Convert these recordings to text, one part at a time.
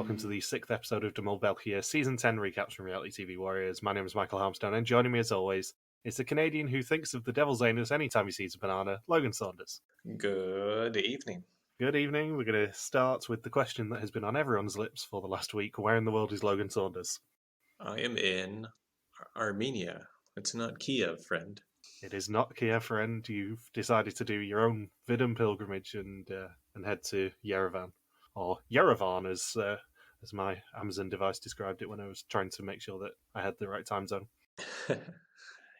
Welcome to the 6th episode of Mol België, Season 10 recaps from Reality TV Warriors. My name is Michael Harmstone, and joining me as always is the Canadian who thinks of the devil's anus anytime he sees a banana, Logan Saunders. Good evening. Good evening. We're going to start with the question that has been on everyone's lips for the last week. Where in the world is Logan Saunders? I am in Armenia. It's not Kiev, friend. It is not Kiev, friend. You've decided to do your own Vidum pilgrimage and head to Yerevan. Or Yerevan, as my Amazon device described it when I was trying to make sure that I had the right time zone.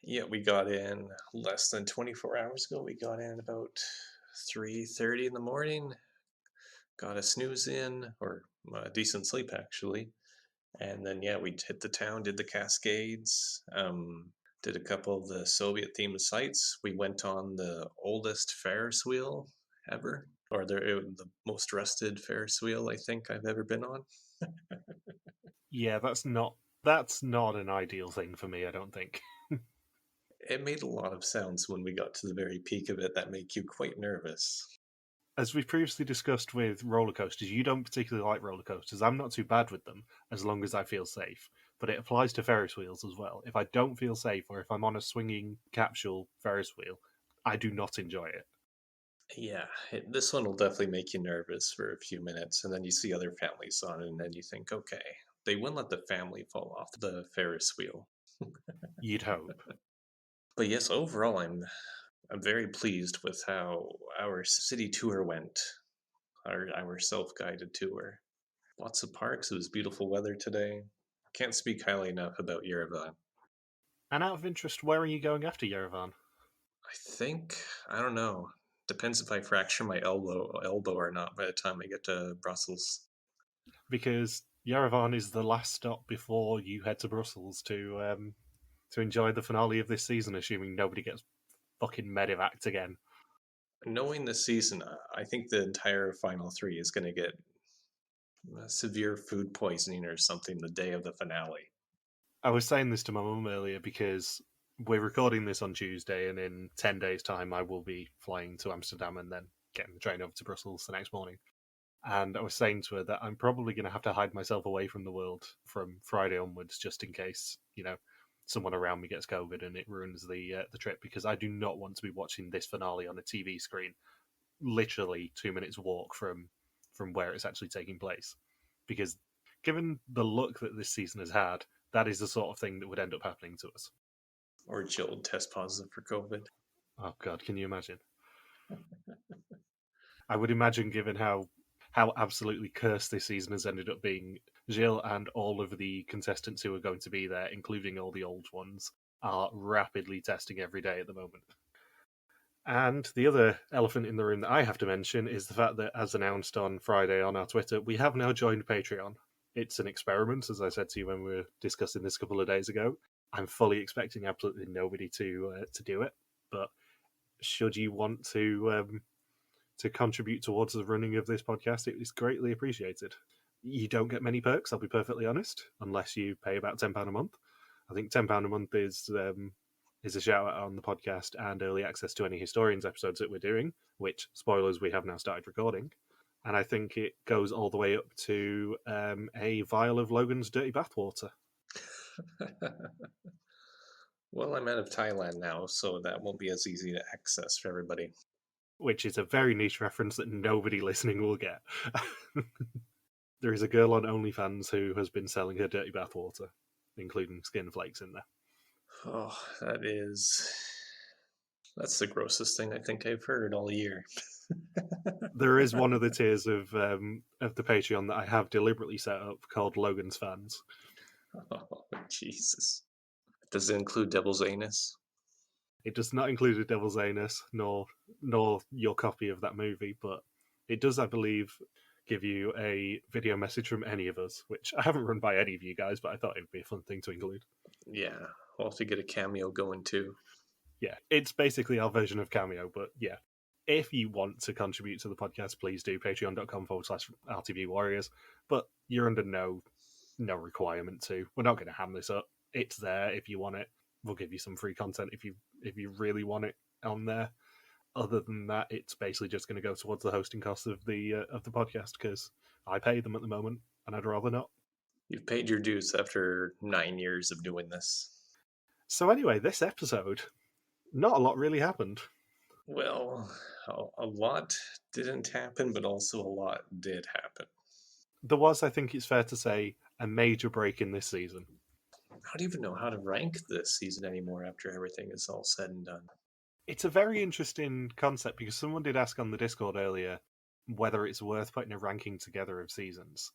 Yeah, we got in less than 24 hours ago. We got in about 3:30 in the morning. Got a snooze in, or a decent sleep actually. And then, yeah, we hit the town, did the Cascades, did a couple of the Soviet-themed sites. We went on the oldest Ferris wheel ever, or the most rusted Ferris wheel I think I've ever been on. Yeah, that's not an ideal thing for me, I don't think. It made a lot of sounds when we got to the very peak of it that make you quite nervous. As we've previously discussed with roller coasters, you don't particularly like roller coasters. I'm not too bad with them, as long as I feel safe. But it applies to Ferris wheels as well. If I don't feel safe, or if I'm on a swinging capsule Ferris wheel, I do not enjoy it. Yeah, this one will definitely make you nervous for a few minutes, and then you see other families on it, and then you think, okay, they wouldn't let the family fall off the Ferris wheel. You'd hope. But yes, overall, I'm very pleased with how our city tour went, our self-guided tour. Lots of parks. It was beautiful weather today. Can't speak highly enough about Yerevan. And out of interest, where are you going after Yerevan? I don't know. Depends if I fracture my elbow or not by the time I get to Brussels. Because Yerevan is the last stop before you head to Brussels to enjoy the finale of this season, assuming nobody gets fucking medevaced again. Knowing this season, I think the entire final three is going to get severe food poisoning or something the day of the finale. I was saying this to my mum earlier because we're recording this on Tuesday, and in 10 days' time I will be flying to Amsterdam and then getting the train over to Brussels the next morning. And I was saying to her that I'm probably going to have to hide myself away from the world from Friday onwards, just in case, someone around me gets COVID and it ruins the trip, because I do not want to be watching this finale on a TV screen, literally 2 minutes walk from where it's actually taking place. Because given the look that this season has had, that is the sort of thing that would end up happening to us. Or Jill test positive for COVID. Oh God, can you imagine? I would imagine, given how absolutely cursed this season has ended up being, Gilles and all of the contestants who are going to be there, including all the old ones, are rapidly testing every day at the moment. And the other elephant in the room that I have to mention is the fact that, as announced on Friday on our Twitter, we have now joined Patreon. It's an experiment, as I said to you when we were discussing this a couple of days ago. I'm fully expecting absolutely nobody to do it, but should you want to contribute towards the running of this podcast, it is greatly appreciated. You don't get many perks, I'll be perfectly honest, unless you pay about £10 a month. I think £10 a month is a shout out on the podcast and early access to any Historians episodes that we're doing, which, spoilers, we have now started recording. And I think it goes all the way up to a vial of Logan's dirty bathwater. Well, I'm out of Thailand now, so that won't be as easy to access for everybody. Which is a very niche reference that nobody listening will get. There is a girl on OnlyFans who has been selling her dirty bathwater, including skin flakes in there. Oh, that's the grossest thing I think I've heard all year. There is one of the tiers of the Patreon that I have deliberately set up called Logan's Fans. Oh, Jesus. Does it include Devil's Anus? It does not include a Devil's Anus, nor your copy of that movie, but it does, I believe, give you a video message from any of us, which I haven't run by any of you guys, but I thought it would be a fun thing to include. Yeah, we'll have to get a cameo going too. Yeah, it's basically our version of Cameo, but yeah. If you want to contribute to the podcast, please do patreon.com/RTV Warriors, but you're under no requirement to. We're not going to ham this up. It's there if you want it. We'll give you some free content if you really want it on there. Other than that, it's basically just going to go towards the hosting costs of the podcast, because I pay them at the moment. and I'd rather not. You've paid your dues after 9 years of doing this. So anyway, this episode, not a lot really happened. Well, a lot didn't happen, but also a lot did happen. There was, I think it's fair to say, a major break in this season. I don't even know how to rank this season anymore after everything is all said and done. It's a very interesting concept because someone did ask on the Discord earlier whether it's worth putting a ranking together of seasons.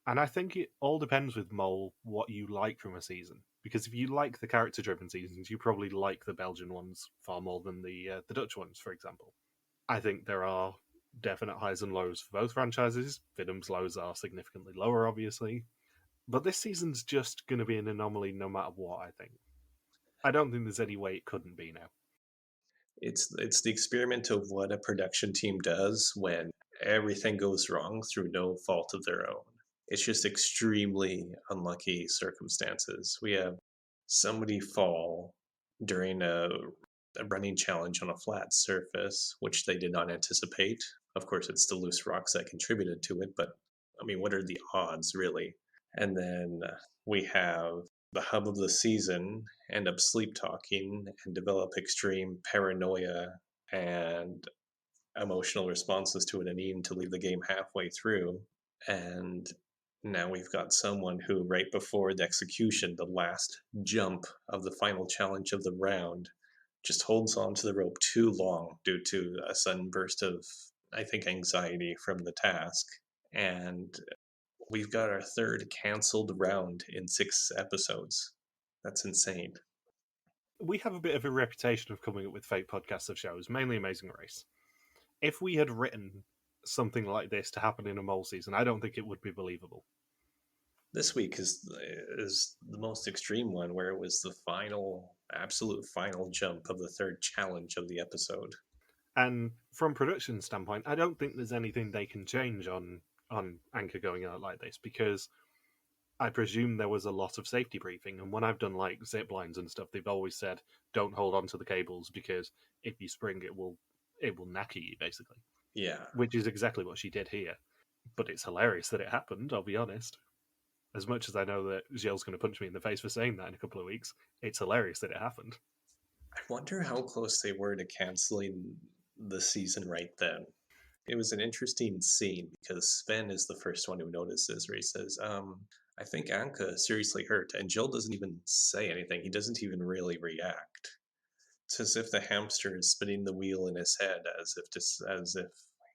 And I think it all depends with Mol what you like from a season. Because if you like the character-driven seasons, you probably like the Belgian ones far more than the Dutch ones, for example. I think there are definite highs and lows for both franchises. Vidum's lows are significantly lower, obviously. But this season's just going to be an anomaly no matter what, I think. I don't think there's any way it couldn't be now. It's the experiment of what a production team does when everything goes wrong through no fault of their own. It's just extremely unlucky circumstances. We have somebody fall during a running challenge on a flat surface, which they did not anticipate. Of course, it's the loose rocks that contributed to it, but I mean, what are the odds, really? And then we have the hub of the season end up sleep talking and develop extreme paranoia and emotional responses to it and needing to leave the game halfway through. And now we've got someone who, right before the execution, the last jump of the final challenge of the round, just holds on to the rope too long due to a sudden burst of, I think, anxiety from the task. And we've got our third canceled round in 6 episodes. That's insane. We have a bit of a reputation of coming up with fake podcasts of shows, mainly Amazing Race. If we had written something like this to happen in a Mole season, I don't think it would be believable. This week is the most extreme one, where it was the absolute final jump of the third challenge of the episode. And from production standpoint, I don't think there's anything they can change on Anke going out like this, because I presume there was a lot of safety briefing, and when I've done like zip lines and stuff, they've always said don't hold on to the cables because if you spring, it will knacker you, basically. Yeah, Which is exactly what she did here. But it's hilarious that it happened, I'll be honest. As much as I know that Gilles going to punch me in the face for saying that in a couple of weeks, it's hilarious that it happened. I wonder how close they were to canceling the season right then. It was an interesting scene because Sven is the first one who notices, where he says, I think Anke seriously hurt, and Gilles doesn't even say anything. He doesn't even really react. It's as if the hamster is spinning the wheel in his head, as if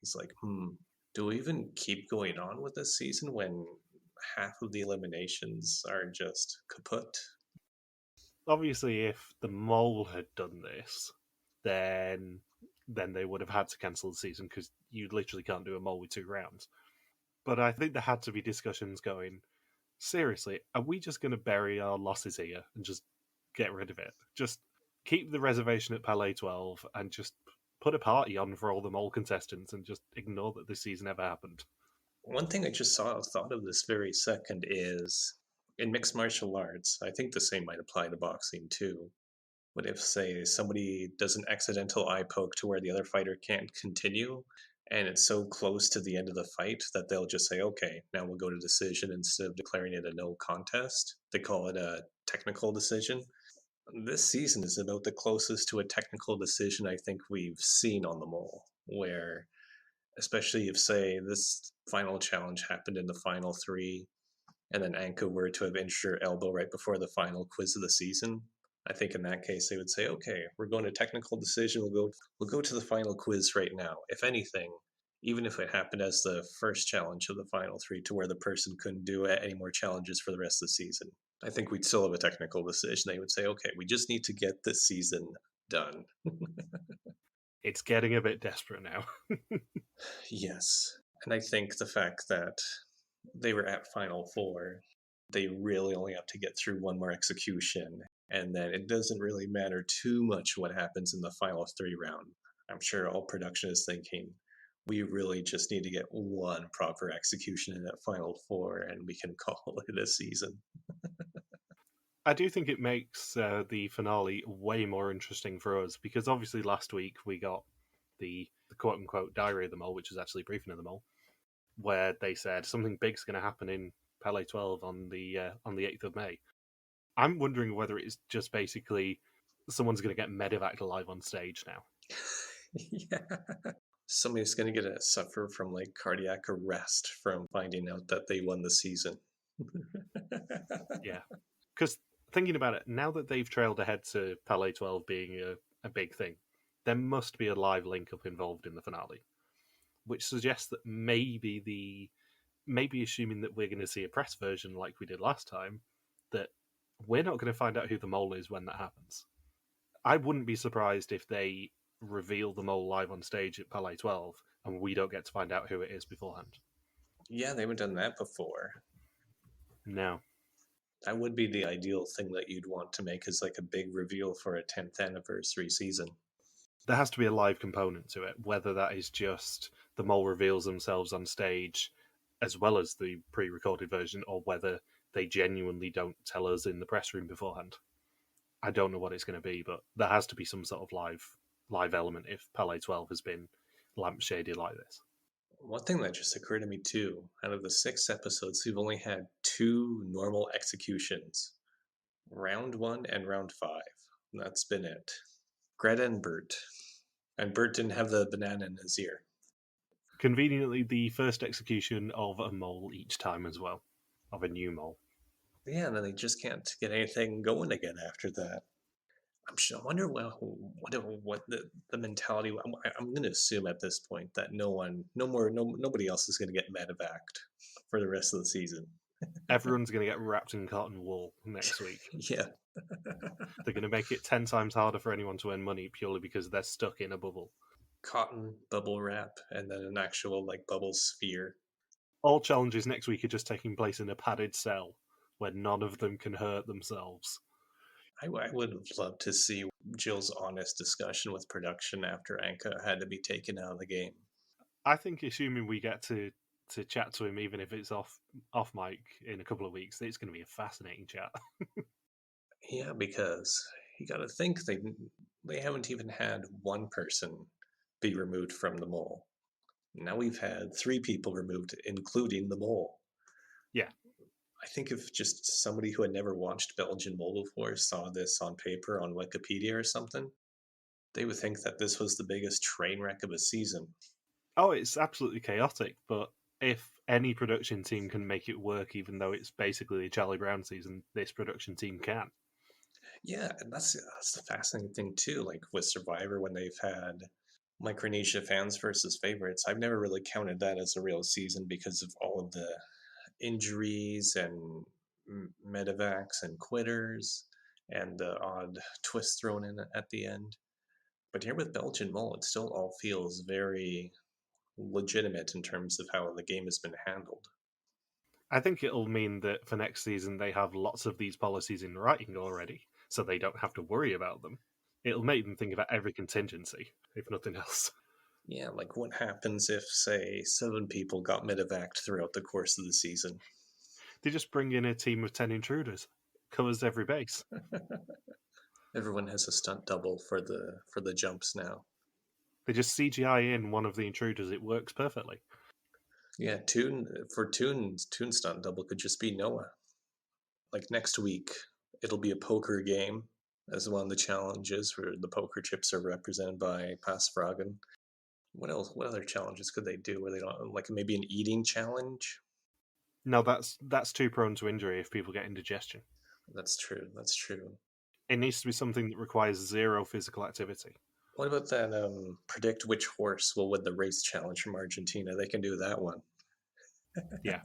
he's like, do we even keep going on with this season when half of the eliminations are just kaput? Obviously, if the Mole had done this, then they would have had to cancel the season because you literally can't do a Mole with 2 rounds. But I think there had to be discussions going, seriously, are we just going to bury our losses here and just get rid of it? Just keep the reservation at Palais 12 and just put a party on for all the Mole contestants and just ignore that this season ever happened. One thing I just thought of this very second is in mixed martial arts, I think the same might apply to boxing too. But if, say, somebody does an accidental eye poke to where the other fighter can't continue, and it's so close to the end of the fight that they'll just say, okay, now we'll go to decision instead of declaring it a no contest. They call it a technical decision. This season is about the closest to a technical decision I think we've seen on the Mole, where, especially if, say, this final challenge happened in the final 3, and then Anke were to have injured her elbow right before the final quiz of the season, I think in that case they would say, okay, we're going to technical decision. We'll go to the final quiz right now. If anything, even if it happened as the first challenge of the final 3 to where the person couldn't do any more challenges for the rest of the season, I think we'd still have a technical decision. They would say, okay, we just need to get this season done. It's getting a bit desperate now. Yes. And I think the fact that they were at Final 4, they really only have to get through one more execution, and then it doesn't really matter too much what happens in the final 3 round. I'm sure all production is thinking, we really just need to get one proper execution in that Final 4, and we can call it a season. I do think it makes the finale way more interesting for us, because obviously last week we got the quote-unquote diary of the Mole, which is actually a briefing of the Mole. where they said something big's going to happen in Palais 12 on the 8th of May. I'm wondering whether it's just basically someone's going to get medevac live on stage now. Yeah. Somebody's going to suffer from like cardiac arrest from finding out that they won the season. Yeah. Because thinking about it, now that they've trailed ahead to Palais 12 being a big thing, there must be a live link up involved in the finale, which suggests that maybe assuming that we're going to see a press version like we did last time, that we're not going to find out who the mole is when that happens. I wouldn't be surprised if they reveal the mole live on stage at Palais 12 and we don't get to find out who it is beforehand. Yeah, they haven't done that before. No. That would be the ideal thing that you'd want to make as like a big reveal for a 10th anniversary season. There has to be a live component to it, whether that is just the mole reveals themselves on stage as well as the pre-recorded version, or whether they genuinely don't tell us in the press room beforehand. I don't know what it's going to be, but there has to be some sort of live element if Palais 12 has been lampshaded like this. One thing that just occurred to me too, out of the 6 episodes, we've only had 2 normal executions. Round 1 and round 5. That's been it. Greta and Bert. And Bert didn't have the banana in his ear. Conveniently, the first execution of a mole each time as well, of a new mole. Yeah, and then they just can't get anything going again after that. I wonder what the mentality. I'm going to assume at this point that nobody else is going to get medevaced for the rest of the season. Everyone's going to get wrapped in cotton wool next week. Yeah. They're going to make it 10 times harder for anyone to earn money purely because they're stuck in a bubble. Cotton, bubble wrap, and then an actual like bubble sphere. All challenges next week are just taking place in a padded cell where none of them can hurt themselves. I would have loved to see Gilles' honest discussion with production after Anke had to be taken out of the game. I think, assuming we get to chat to him, even if it's off mic in a couple of weeks, it's going to be a fascinating chat. Yeah, because you got to think they haven't even had one person be removed from the mole. Now we've had 3 people removed, including the mole. Yeah. I think if just somebody who had never watched Belgian mole before saw this on paper on Wikipedia or something, they would think that this was the biggest train wreck of a season. Oh, it's absolutely chaotic, but if any production team can make it work, even though it's basically a Charlie Brown season, this production team can. Yeah, and that's the fascinating thing too. Like with Survivor, when they've had Micronesia fans versus favorites, I've never really counted that as a real season because of all of the injuries and medevacs and quitters and the odd twist thrown in at the end. But here with Belgian Mole, it still all feels very legitimate in terms of how the game has been handled. I think it'll mean that for next season they have lots of these policies in writing already, so they don't have to worry about them. It'll make them think about every contingency, if nothing else. Yeah, like what happens if, say, 7 people got medevaced throughout the course of the season? They just bring in a team of 10 intruders. Covers every base. Everyone has a stunt double for the jumps now. They just CGI in one of the intruders. It works perfectly. Yeah, Toon's stunt double could just be Noah. Like next week, it'll be a poker game as one of the challenges where the poker chips are represented by pasvragen. What else? What other challenges could they do where they don't, like maybe an eating challenge? No, that's too prone to injury if people get indigestion. That's true. That's true. It needs to be something that requires 0 physical activity. What about that predict which horse will win the race challenge from Argentina? They can do that one. Yeah.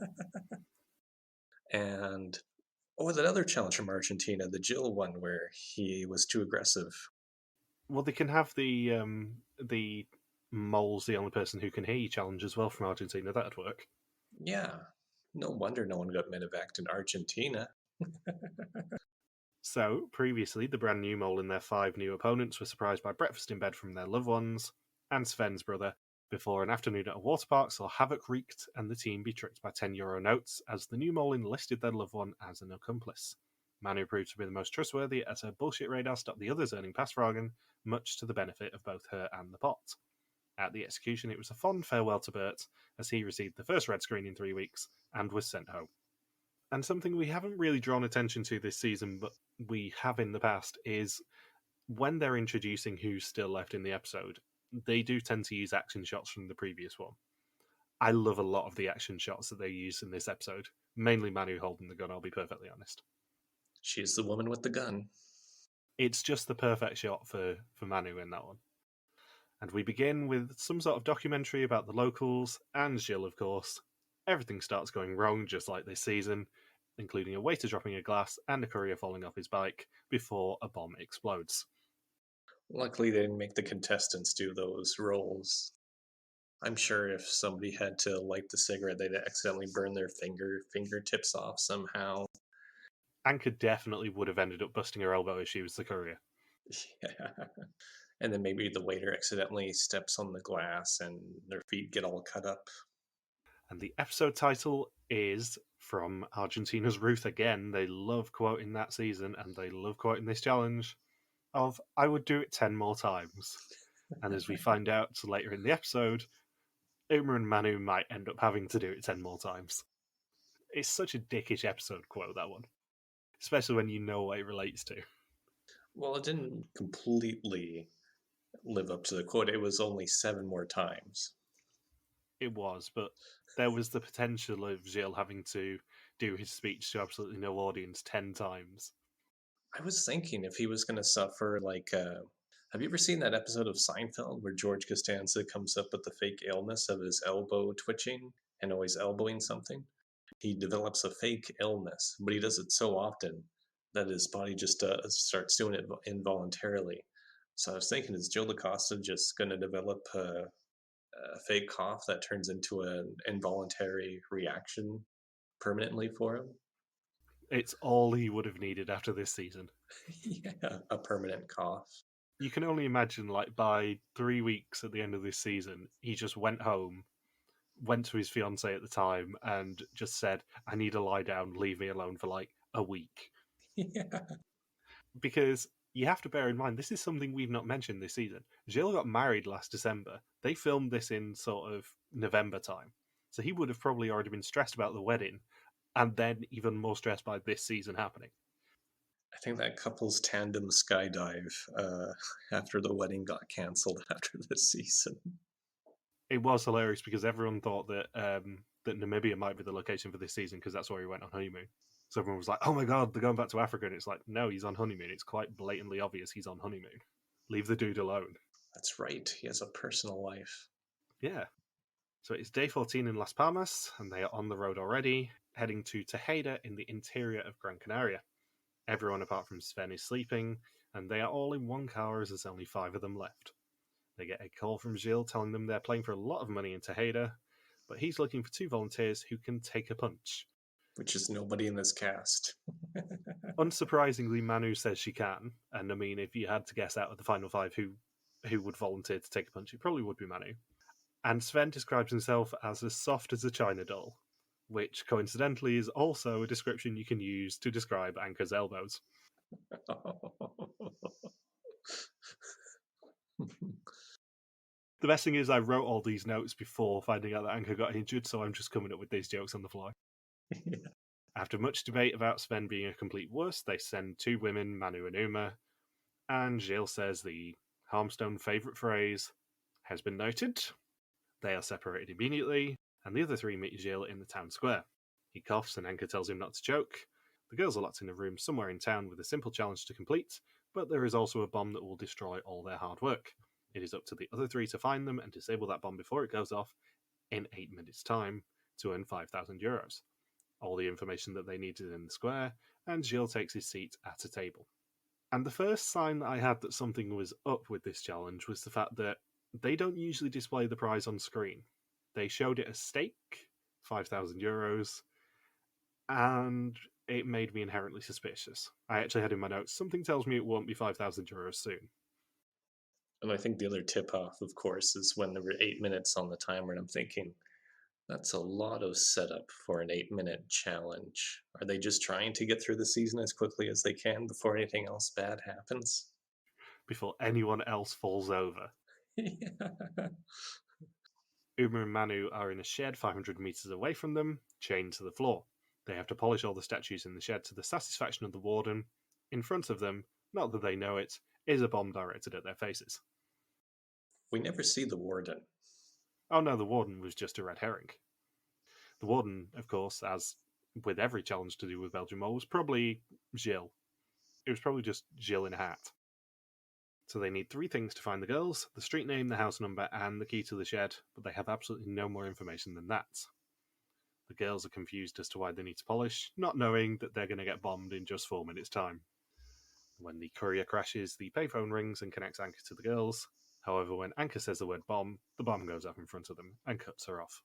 And that other challenge from Argentina, the Gilles one where he was too aggressive. Well, they can have the mole's the only person who can hear you challenge as well from Argentina. That'd work. Yeah. No wonder no one got medevaced in Argentina. So, previously, the brand new mole and their 5 new opponents were surprised by breakfast in bed from their loved ones and Sven's brother before an afternoon at a water park saw havoc wreaked and the team be tricked by €10 notes as the new mole enlisted their loved one as an accomplice. Manu proved to be the most trustworthy as her bullshit radar stopped the others earning pasvragen, much to the benefit of both her and the pot. At the execution, it was a fond farewell to Bert, as he received the first red screen in 3 weeks and was sent home. And something we haven't really drawn attention to this season, but we have in the past, is when they're introducing who's still left in the episode, they do tend to use action shots from the previous one. I love a lot of the action shots that they use in this episode, mainly Manu holding the gun, I'll be perfectly honest. She's the woman with the gun. It's just the perfect shot for Manu in that one. And we begin with some sort of documentary about the locals and Gilles, of course. Everything starts going wrong, just like this season, including a waiter dropping a glass and a courier falling off his bike before a bomb explodes. Luckily, they didn't make the contestants do those rolls. I'm sure if somebody had to light the cigarette, they'd accidentally burn their fingertips off somehow. Anke definitely would have ended up busting her elbow if she was the courier. Yeah. And then maybe the waiter accidentally steps on the glass and their feet get all cut up. And the episode title is from Argentina's Ruth again. They love quoting that season and they love quoting this challenge of I would do it 10 more times. And as we find out later in the episode, Uma and Manu might end up having to do it 10 more times. It's such a dickish episode quote, that one. Especially when you know what it relates to. Well, it didn't completely live up to the quote. It was only 7 more times. It was, but there was the potential of Gilles having to do his speech to absolutely no audience 10 times. I was thinking if he was going to suffer have you ever seen that episode of Seinfeld where George Costanza comes up with the fake illness of his elbow twitching and always elbowing something? He develops a fake illness, but he does it so often that his body just starts doing it involuntarily. So I was thinking, is Joe DaCosta just going to develop a fake cough that turns into an involuntary reaction permanently for him? It's all he would have needed after this season. Yeah, a permanent cough. You can only imagine, like, by 3 weeks at the end of this season, he just went home, went to his fiancée at the time, and just said, I need to lie down, leave me alone for, like, a week. Yeah. Because you have to bear in mind, this is something we've not mentioned this season. Gilles got married last December. They filmed this in sort of November time. So he would have probably already been stressed about the wedding, and then even more stressed by this season happening. I think that couple's tandem skydive after the wedding got cancelled after this season. It was hilarious because everyone thought that that Namibia might be the location for this season because that's where he went on honeymoon. So everyone was like, "Oh my god, they're going back to Africa," and it's like, no, he's on honeymoon. It's quite blatantly obvious he's on honeymoon. Leave the dude alone. That's right. He has a personal life. Yeah. So it's day 14 in Las Palmas, and they are on the road already, heading to Tejeda in the interior of Gran Canaria. Everyone apart from Sven is sleeping, and they are all in one car as there's only 5 of them left. They get a call from Gilles telling them they're playing for a lot of money in Tejeda, but he's looking for 2 volunteers who can take a punch. Which is nobody in this cast. Unsurprisingly, Manu says she can, and I mean, if you had to guess out of the final 5 who would volunteer to take a punch, it probably would be Manu. And Sven describes himself as soft as a China doll, which coincidentally is also a description you can use to describe Anke's elbows. The best thing is I wrote all these notes before finding out that Anke got injured, so I'm just coming up with these jokes on the fly. Yeah. After much debate about Sven being a complete wuss, they send 2 women, Manu and Uma, and Gilles says the Harmstone favourite phrase has been noted. They are separated immediately, and the other 3 meet Gilles in the town square. He coughs and Anke tells him not to choke. The girls are locked in a room somewhere in town with a simple challenge to complete, but there is also a bomb that will destroy all their hard work. It is up to the other 3 to find them and disable that bomb before it goes off in 8 minutes' time to earn €5,000. All the information that they needed in the square, and Gilles takes his seat at a table. And the first sign that I had that something was up with this challenge was the fact that they don't usually display the prize on screen. They showed it as stake, €5,000, and it made me inherently suspicious. I actually had in my notes, something tells me it won't be €5,000 soon. And I think the other tip-off, of course, is when there were 8 minutes on the timer, and I'm thinking, that's a lot of setup for an 8-minute challenge. Are they just trying to get through the season as quickly as they can before anything else bad happens? Before anyone else falls over. Yeah. Uma and Manu are in a shed 500 meters away from them, chained to the floor. They have to polish all the statues in the shed to the satisfaction of the warden. In front of them, not that they know it, is a bomb directed at their faces. We never see the warden. Oh no, the warden was just a red herring. The warden, of course, as with every challenge to do with Belgian Mole, was probably Gilles. It was probably just Gilles in a hat. So they need 3 things to find the girls: the street name, the house number, and the key to the shed, but they have absolutely no more information than that. The girls are confused as to why they need to polish, not knowing that they're going to get bombed in just 4 minutes' time. When the courier crashes, the payphone rings and connects Anke to the girls. However, when Anke says the word bomb, the bomb goes off in front of them and cuts her off.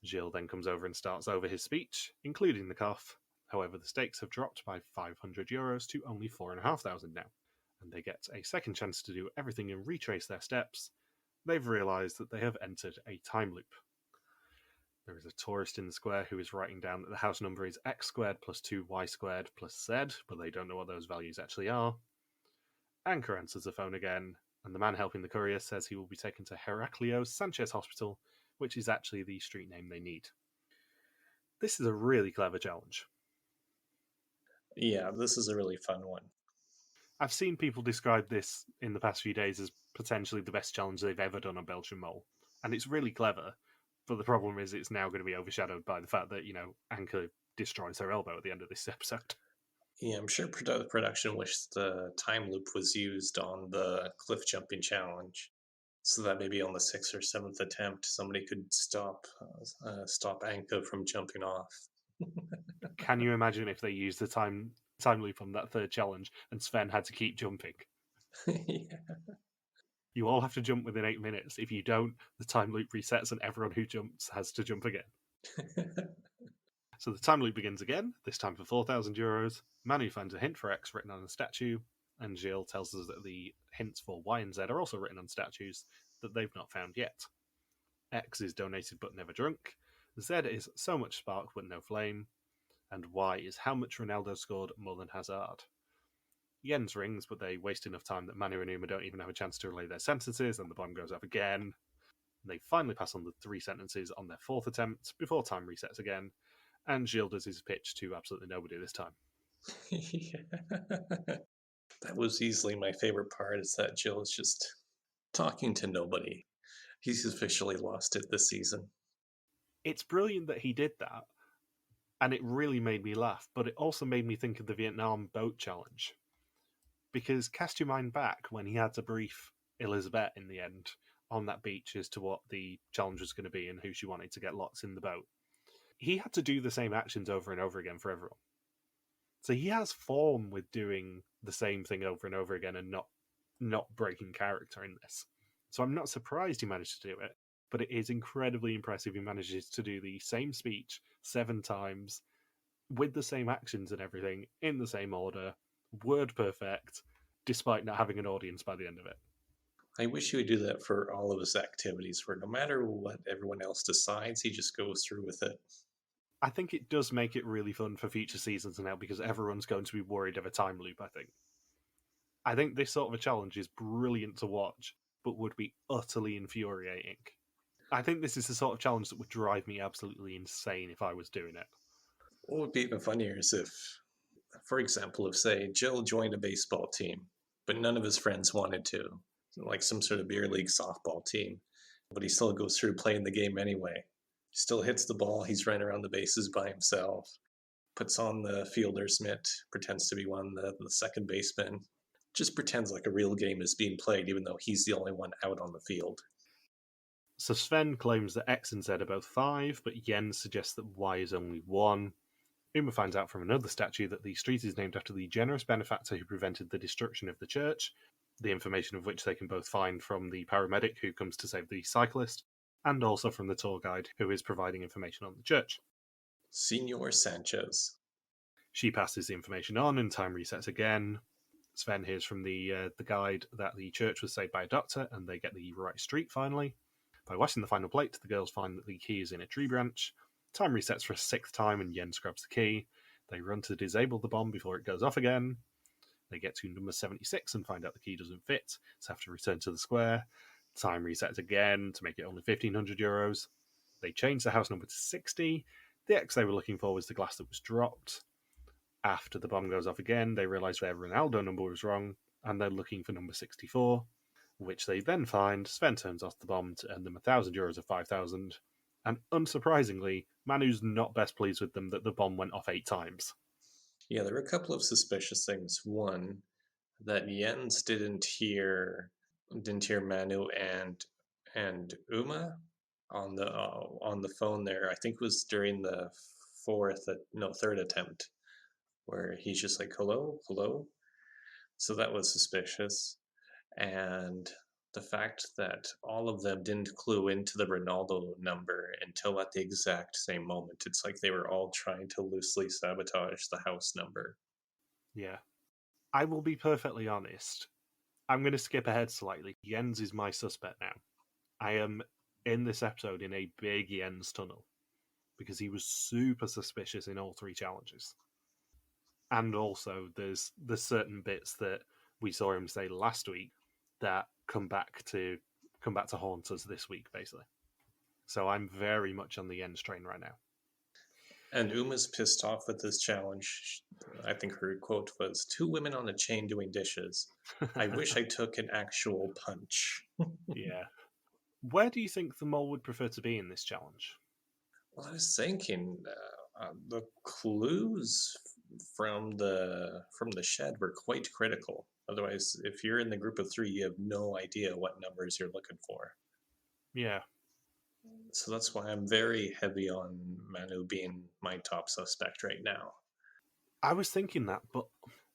Gilles then comes over and starts over his speech, including the cough. However, the stakes have dropped by €500 to only 4,500 now, and they get a second chance to do everything and retrace their steps. They've realised that they have entered a time loop. There is a tourist in the square who is writing down that the house number is x squared plus 2y squared plus z, but they don't know what those values actually are. Anke answers the phone again, and the man helping the courier says he will be taken to Heraclios Sanchez Hospital, which is actually the street name they need. This is a really clever challenge. Yeah, this is a really fun one. I've seen people describe this in the past few days as potentially the best challenge they've ever done on Belgian Mole, and it's really clever. But the problem is it's now going to be overshadowed by the fact that, Anke destroys her elbow at the end of this episode. Yeah, I'm sure production wished the time loop was used on the cliff jumping challenge, so that maybe on the 6th or 7th attempt, somebody could stop Anke from jumping off. Can you imagine if they used the time loop on that third challenge and Sven had to keep jumping? Yeah. You all have to jump within 8 minutes. If you don't, the time loop resets and everyone who jumps has to jump again. So the time loop begins again, this time for €4,000. Manu finds a hint for X written on a statue, and Gilles tells us that the hints for Y and Z are also written on statues that they've not found yet. X is donated but never drunk, Z is so much spark but no flame, and Y is how much Ronaldo scored more than Hazard. Jens rings, but they waste enough time that Manu and Uma don't even have a chance to relay their sentences, and the bomb goes off again. They finally pass on the 3 sentences on their 4th attempt before time resets again, and Gilles does his pitch to absolutely nobody this time. Yeah. That was easily my favorite part, is that Gilles is just talking to nobody. He's officially lost it this season. It's brilliant that he did that, and it really made me laugh, but it also made me think of the Vietnam boat challenge. Because cast your mind back when he had to brief Elizabeth in the end on that beach as to what the challenge was going to be and who she wanted to get locked in the boat. He had to do the same actions over and over again for everyone. So he has form with doing the same thing over and over again and not breaking character in this. So I'm not surprised he managed to do it, but it is incredibly impressive he manages to do the same speech 7 times with the same actions and everything in the same order, word perfect, despite not having an audience by the end of it. I wish he would do that for all of his activities, where no matter what everyone else decides, he just goes through with it. I think it does make it really fun for future seasons now because everyone's going to be worried of a time loop, I think this sort of a challenge is brilliant to watch, but would be utterly infuriating. I think this is the sort of challenge that would drive me absolutely insane if I was doing it. What would be even funnier is if, for example, if, say, Jill joined a baseball team, but none of his friends wanted to, like some sort of beer league softball team, but he still goes through playing the game anyway. Still hits the ball, he's running around the bases by himself, puts on the fielder's mitt, pretends to be the second baseman, just pretends like a real game is being played, even though he's the only one out on the field. So Sven claims that X and Z are both 5, but Jens suggests that Y is only 1. Uma finds out from another statue that the street is named after the generous benefactor who prevented the destruction of the church, the information of which they can both find from the paramedic who comes to save the cyclist, and also from the tour guide who is providing information on the church. Senor Sanchez. She passes the information on, and time resets again. Sven hears from the guide that the church was saved by a doctor, and they get the right street finally. By watching the final plate, the girls find that the key is in a tree branch. Time resets for a 6th time, and Jens grabs the key. They run to disable the bomb before it goes off again. They get to number 76 and find out the key doesn't fit, so have to return to the square. Time resets again to make it only €1,500. They change the house number to 60. The X they were looking for was the glass that was dropped. After the bomb goes off again, they realise their Ronaldo number was wrong, and they're looking for number 64, which they then find. Sven turns off the bomb to earn them €1,000 of 5,000. And unsurprisingly, Manu's not best pleased with them that the bomb went off 8 times. Yeah, there were a couple of suspicious things. One, that Jens didn't hear Manu and Uma on the phone there. I think it was during the third attempt, where he's just like, hello, hello. So that was suspicious. And the fact that all of them didn't clue into the Ronaldo number until at the exact same moment. It's like they were all trying to loosely sabotage the house number. Yeah. I will be perfectly honest. I'm going to skip ahead slightly. Jens is my suspect now. I am in this episode in a big Jens tunnel because he was super suspicious in all 3 challenges. And also, there's certain bits that we saw him say last week that come back to haunt us this week, basically. So I'm very much on the Jens train right now. And Uma's pissed off with this challenge. I think her quote was, 2 women on a chain doing dishes. I wish I took an actual punch. Yeah. Where do you think the mole would prefer to be in this challenge? Well, I was thinking the clues from the shed were quite critical. Otherwise, if you're in the group of 3, you have no idea what numbers you're looking for. Yeah. So that's why I'm very heavy on Manu being my top suspect right now. I was thinking that, but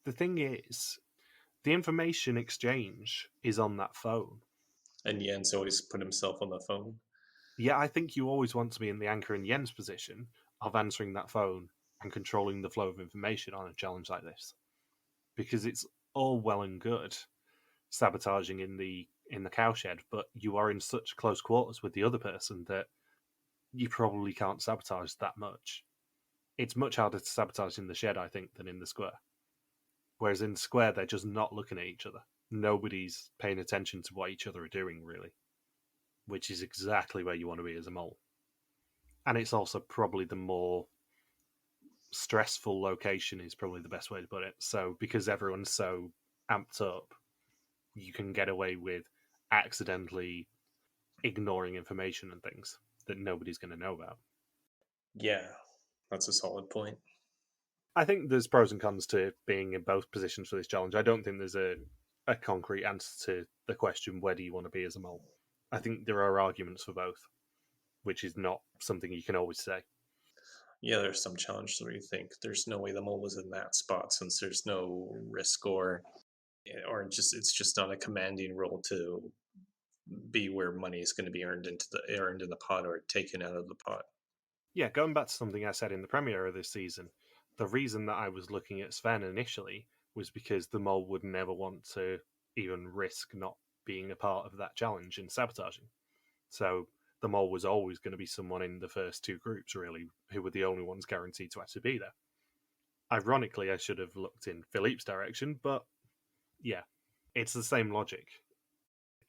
the thing is, the information exchange is on that phone. And Jens always put himself on the phone. Yeah, I think you always want to be in the Anke and Jens position of answering that phone and controlling the flow of information on a challenge like this. Because it's all well and good sabotaging in the cowshed, but you are in such close quarters with the other person that you probably can't sabotage that much. It's much harder to sabotage in the shed, I think, than in the square. Whereas in the square, they're just not looking at each other. Nobody's paying attention to what each other are doing, really, which is exactly where you want to be as a mole. And it's also probably the more stressful location is probably the best way to put it. So because everyone's so amped up, you can get away with accidentally ignoring information and things that nobody's going to know about. Yeah, that's a solid point. I think there's pros and cons to being in both positions for this challenge. I don't think there's a concrete answer to the question, where do you want to be as a mole? I think there are arguments for both, which is not something you can always say. Yeah, there's some challenges where you think there's no way the mole was in that spot since there's no risk or it's just not a commanding role to be where money is going to be earned in the pot or taken out of the pot. Yeah, going back to something I said in the premiere of this season, the reason that I was looking at Sven initially was because the mole would never want to even risk not being a part of that challenge and sabotaging. So the mole was always going to be someone in the first 2 groups, really, who were the only ones guaranteed to actually be there. Ironically, I should have looked in Philippe's direction, but yeah, it's the same logic.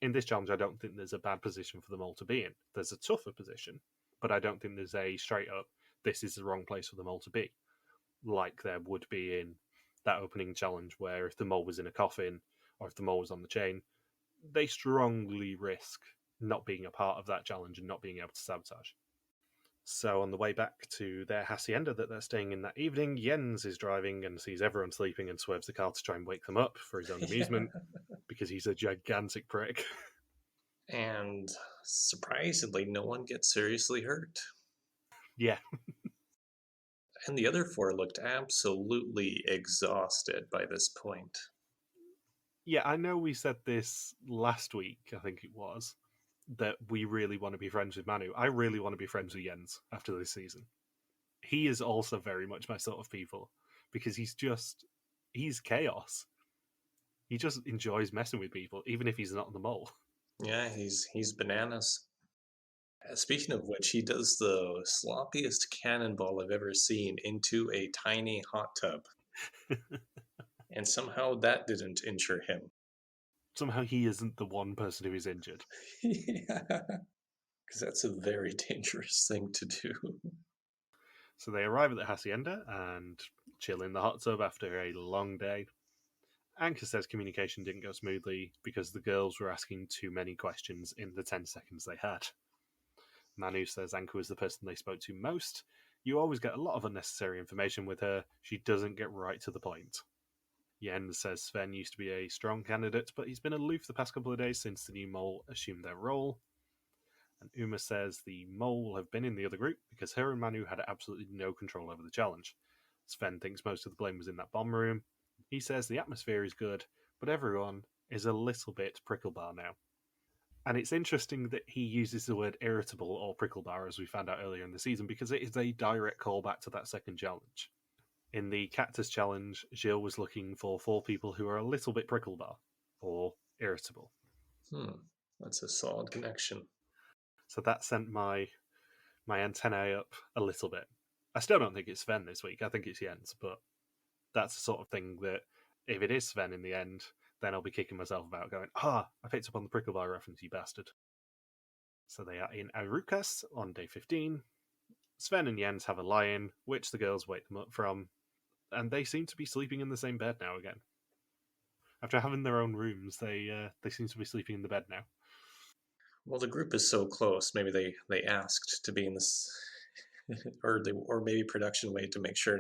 In this challenge, I don't think there's a bad position for the mole to be in. There's a tougher position, but I don't think there's a straight up, this is the wrong place for the mole to be, like there would be in that opening challenge where if the mole was in a coffin or if the mole was on the chain, they strongly risk not being a part of that challenge and not being able to sabotage. So on the way back to their hacienda that they're staying in that evening, Jens is driving and sees everyone sleeping and swerves the car to try and wake them up for his own amusement because he's a gigantic prick. And surprisingly, no one gets seriously hurt. Yeah. And the other 4 looked absolutely exhausted by this point. Yeah, I know we said this last week, I think it was, that we really want to be friends with Manu. I really want to be friends with Jens after this season. He is also very much my sort of people because he's chaos. He just enjoys messing with people, even if he's not the mole. Yeah, he's bananas. Speaking of which, he does the sloppiest cannonball I've ever seen into a tiny hot tub. And somehow that didn't injure him. Somehow he isn't the one person who is injured. Yeah, because that's a very dangerous thing to do. So they arrive at the hacienda and chill in the hot tub after a long day. Anke says communication didn't go smoothly because the girls were asking too many questions in the 10 seconds they had. Manu says Anke was the person they spoke to most. You always get a lot of unnecessary information with her. She doesn't get right to the point. Jens says Sven used to be a strong candidate, but he's been aloof the past couple of days since the new mole assumed their role. And Uma says the mole will have been in the other group because her and Manu had absolutely no control over the challenge. Sven thinks most of the blame was in that bomb room. He says the atmosphere is good, but everyone is a little bit pricklebar now. And it's interesting that he uses the word irritable or pricklebar, as we found out earlier in the season, because it is a direct callback to that second challenge. In the Cactus Challenge, Gilles was looking for 4 people who are a little bit pricklebar or irritable. That's a solid connection. So that sent my antennae up a little bit. I still don't think it's Sven this week. I think it's Jens, but that's the sort of thing that if it is Sven in the end, then I'll be kicking myself about going, I picked up on the pricklebar reference, you bastard. So they are in Arucas on day 15. Sven and Jens have a lie-in, which the girls wake them up from, and they seem to be sleeping in the same bed now again. After having their own rooms, they seem to be sleeping in the bed now. Well, the group is so close. Maybe they asked to be in this, or maybe production waited to make sure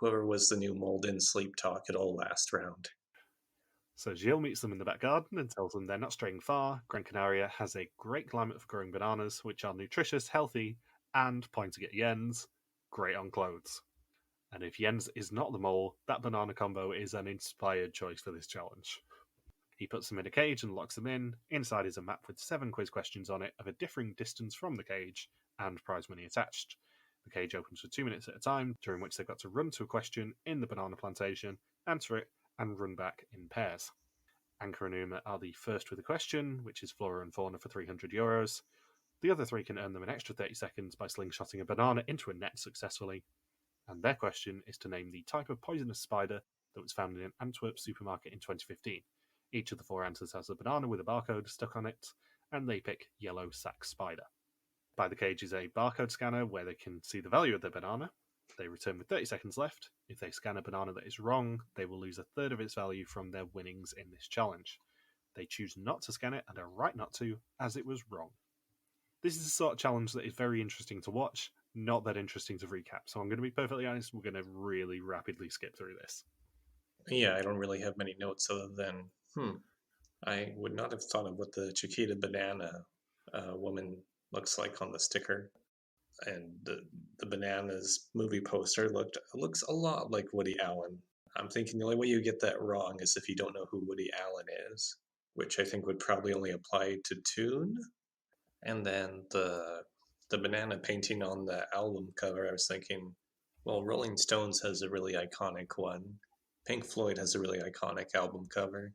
whoever was the new mole didn't sleep talk at all last round. So Gilles meets them in the back garden and tells them they're not straying far. Gran Canaria has a great climate for growing bananas, which are nutritious, healthy, and, pointing at Jens, great on clothes. And if Jens is not the mole, that banana combo is an inspired choice for this challenge. He puts them in a cage and locks them in. Inside is a map with 7 quiz questions on it of a differing distance from the cage and prize money attached. The cage opens for 2 minutes at a time, during which they've got to run to a question in the banana plantation, answer it, and run back in pairs. Anke and Uma are the first with a question, which is flora and fauna for €300. The other 3 can earn them an extra 30 seconds by slingshotting a banana into a net successfully. And their question is to name the type of poisonous spider that was found in an Antwerp supermarket in 2015. Each of the 4 answers has a banana with a barcode stuck on it, and they pick yellow sac spider. By the cage is a barcode scanner where they can see the value of their banana. They return with 30 seconds left. If they scan a banana that is wrong, they will lose a third of its value from their winnings in this challenge. They choose not to scan it and are right not to, as it was wrong. This is the sort of challenge that is very interesting to watch, not that interesting to recap. So I'm going to be perfectly honest, we're going to really rapidly skip through this. Yeah, I don't really have many notes other than, I would not have thought of what the Chiquita banana woman looks like on the sticker. And the bananas movie poster looks a lot like Woody Allen. I'm thinking the only way you get that wrong is if you don't know who Woody Allen is, which I think would probably only apply to Toon. And then the banana painting on the album cover, I was thinking, well, Rolling Stones has a really iconic one. Pink Floyd has a really iconic album cover.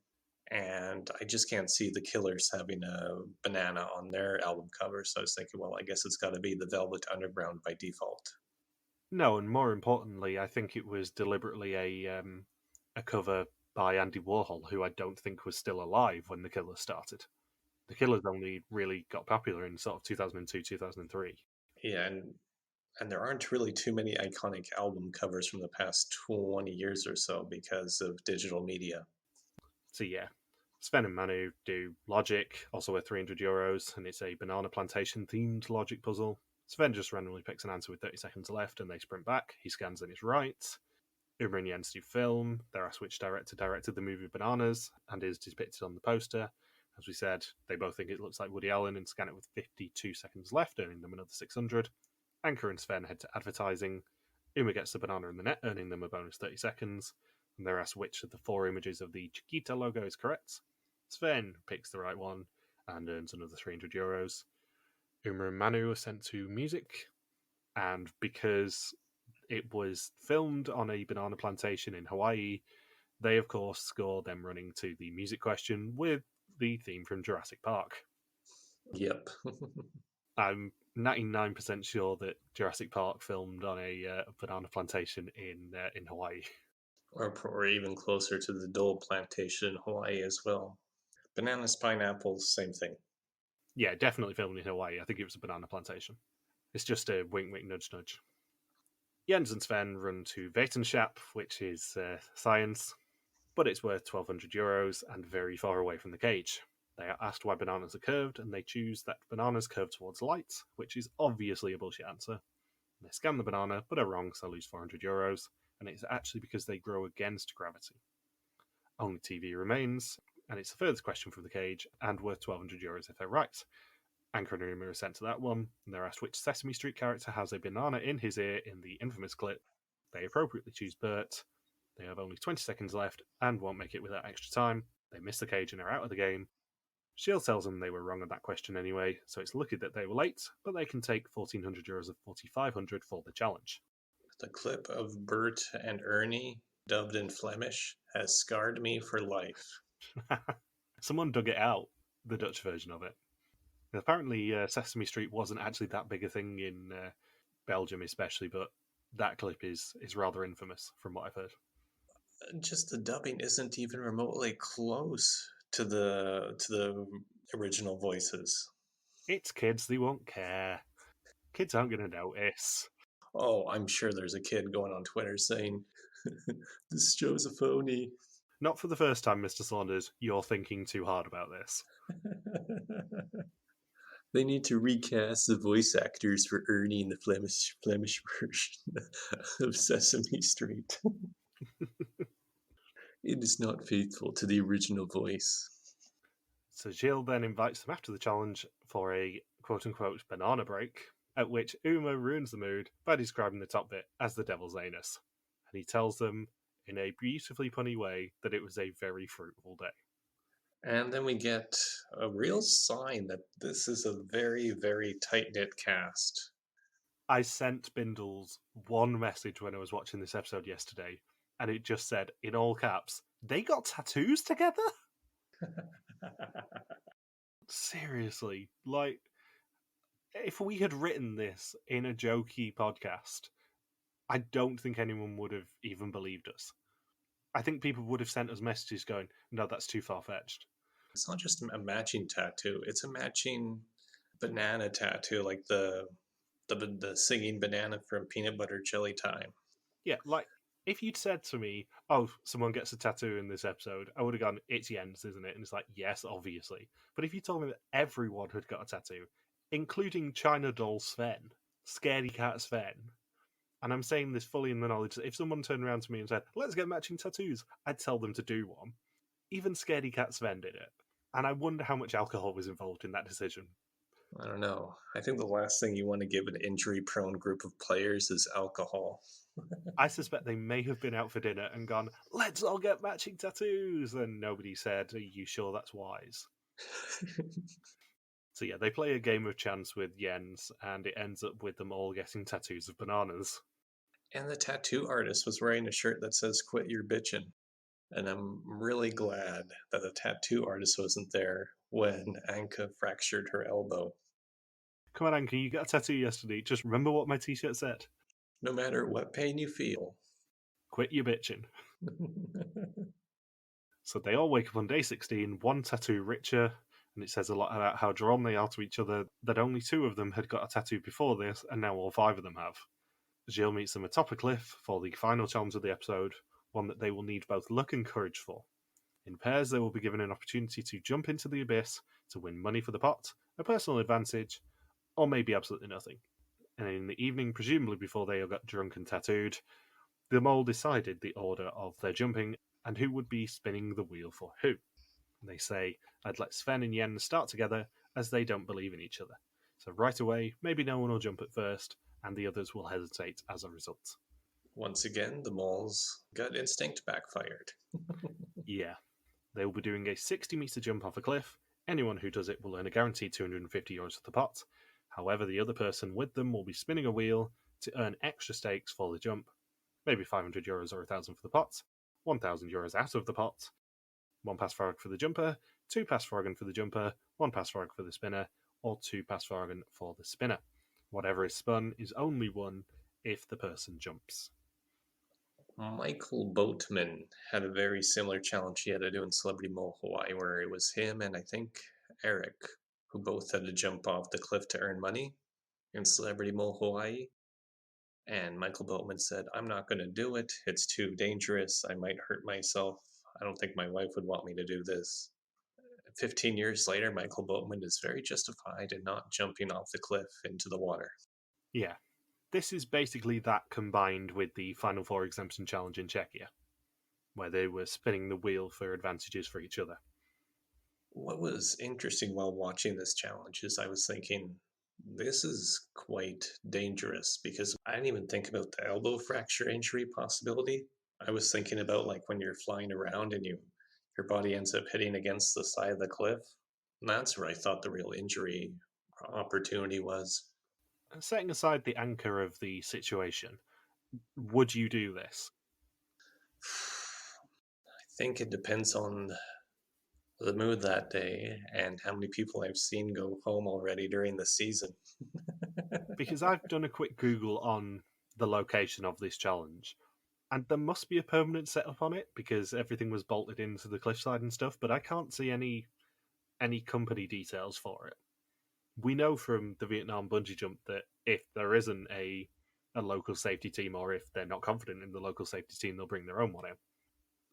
And I just can't see the Killers having a banana on their album cover. So I was thinking, well, I guess it's got to be the Velvet Underground by default. No, and more importantly, I think it was deliberately a cover by Andy Warhol, who I don't think was still alive when the Killers started. The Killers only really got popular in sort of 2002, 2003. Yeah, and there aren't really too many iconic album covers from the past 20 years or so because of digital media. So yeah, Sven and Manu do logic, also worth €300, and it's a banana plantation themed logic puzzle. Sven just randomly picks an answer with 30 seconds left, and they sprint back. He scans and is right. Uma and Jens do film. They're asked which director directed the movie Bananas and is depicted on the poster. As we said, they both think it looks like Woody Allen and scan it with 52 seconds left, earning them another 600. Anke and Sven head to advertising. Uma gets the banana in the net, earning them a bonus 30 seconds. And they're asked which of the 4 images of the Chiquita logo is correct. Sven picks the right one and earns another €300. Uma and Manu are sent to music, and because it was filmed on a banana plantation in Hawaii, they of course score them running to the music question with the theme from Jurassic Park. Yep. I'm 99% sure that Jurassic Park filmed on a banana plantation in Hawaii. Or even closer to the Dole plantation in Hawaii as well. Bananas, pineapples, same thing. Yeah, definitely filmed in Hawaii. I think it was a banana plantation. It's just a wink, wink, nudge, nudge. Jens and Sven run to Wetenschap, which is science, but it's worth €1,200 and very far away from the cage. They are asked why bananas are curved, and they choose that bananas curve towards light, which is obviously a bullshit answer. They scan the banana, but are wrong, so lose €400, and it's actually because they grow against gravity. Only TV remains, and it's the furthest question from the cage, and worth €1,200 if they're right. Anke and Uma are sent to that one, and they're asked which Sesame Street character has a banana in his ear in the infamous clip. They appropriately choose Bert. They have only 20 seconds left and won't make it without extra time. They miss the cage and are out of the game. Gilles tells them they were wrong on that question anyway, so it's lucky that they were late, but they can take €1,400 of 4,500 for the challenge. The clip of Bert and Ernie, dubbed in Flemish, has scarred me for life. Someone dug it out, the Dutch version of it. Apparently, Sesame Street wasn't actually that big a thing in Belgium, especially, but that clip is rather infamous, from what I've heard. Just the dubbing isn't even remotely close to the original voices. It's kids, they won't care. Kids aren't going to notice. Oh, I'm sure there's a kid going on Twitter saying, "This show's a phony." Not for the first time, Mr. Saunders. You're thinking too hard about this. They need to recast the voice actors for Ernie in the Flemish version of Sesame Street. It is not faithful to the original voice. So Gilles then invites them after the challenge for a quote-unquote banana break, at which Uma ruins the mood by describing the top bit as the devil's anus. And he tells them, in a beautifully punny way, that it was a very fruitful day. And then we get a real sign that this is a very, very tight-knit cast. I sent Bindles one message when I was watching this episode yesterday, and it just said, in all caps, they got tattoos together? Seriously, like, if we had written this in a jokey podcast, I don't think anyone would have even believed us. I think people would have sent us messages going, no, that's too far-fetched. It's not just a matching tattoo, it's a matching banana tattoo, like the singing banana from Peanut Butter Jelly Time. Yeah, like, if you'd said to me, oh, someone gets a tattoo in this episode, I would have gone, it's Jens, isn't it? And it's like, yes, obviously. But if you told me that everyone had got a tattoo, including China Doll Sven, Scaredy Cat Sven, and I'm saying this fully in the knowledge that if someone turned around to me and said, let's get matching tattoos, I'd tell them to do one. Even Scaredy Cat Sven did it. And I wonder how much alcohol was involved in that decision. I don't know. I think the last thing you want to give an injury-prone group of players is alcohol. I suspect they may have been out for dinner and gone, let's all get matching tattoos. And nobody said, are you sure that's wise? So yeah, they play a game of chance with Jens, and it ends up with them all getting tattoos of bananas. And the tattoo artist was wearing a shirt that says "Quit your bitchin'." And I'm really glad that the tattoo artist wasn't there when Anke fractured her elbow. Come on, Anke, you got a tattoo yesterday. Just remember what my t-shirt said. No matter what pain you feel. Quit your bitching. So they all wake up on day 16, one tattoo richer, and it says a lot about how drawn they are to each other, that only 2 of them had got a tattoo before this, and now all 5 of them have. Gilles meets them atop a cliff for the final challenge of the episode, one that they will need both luck and courage for. In pairs, they will be given an opportunity to jump into the abyss to win money for the pot, a personal advantage, or maybe absolutely nothing. And in the evening, presumably before they all got drunk and tattooed, the mole decided the order of their jumping and who would be spinning the wheel for who. They say, I'd let Sven and Yen start together as they don't believe in each other. So right away, maybe no one will jump at first, and the others will hesitate as a result. Once again, the mole's gut instinct backfired. Yeah. They will be doing a 60-metre jump off a cliff. Anyone who does it will earn a guaranteed €250 for the pot. However, the other person with them will be spinning a wheel to earn extra stakes for the jump. Maybe €500 or 1,000 for the pot, €1,000 out of the pot, 1 pasvragen for the jumper, 2 pasvragen for the jumper, 1 pasvragen for the spinner, or 2 pasvragen for the spinner. Whatever is spun is only won if the person jumps. Michael Boatman had a very similar challenge he had to do in Celebrity Mole Hawaii, where it was him and I think Eric, who both had to jump off the cliff to earn money in Celebrity Mole Hawaii. And Michael Boatman said, I'm not going to do it. It's too dangerous. I might hurt myself. I don't think my wife would want me to do this. 15 years later, Michael Boatman is very justified in not jumping off the cliff into the water. Yeah. This is basically that combined with the Final Four exemption challenge in Czechia, where they were spinning the wheel for advantages for each other. What was interesting while watching this challenge is I was thinking, this is quite dangerous because I didn't even think about the elbow fracture injury possibility. I was thinking about like when you're flying around and your body ends up hitting against the side of the cliff. And that's where I thought the real injury opportunity was. Setting aside the anchor of the situation, would you do this? I think it depends on the mood that day and how many people I've seen go home already during the season. Because I've done a quick Google on the location of this challenge, and there must be a permanent setup on it because everything was bolted into the cliffside and stuff, but I can't see any company details for it. We know from the Vietnam bungee jump that if there isn't a local safety team, or if they're not confident in the local safety team, they'll bring their own one in.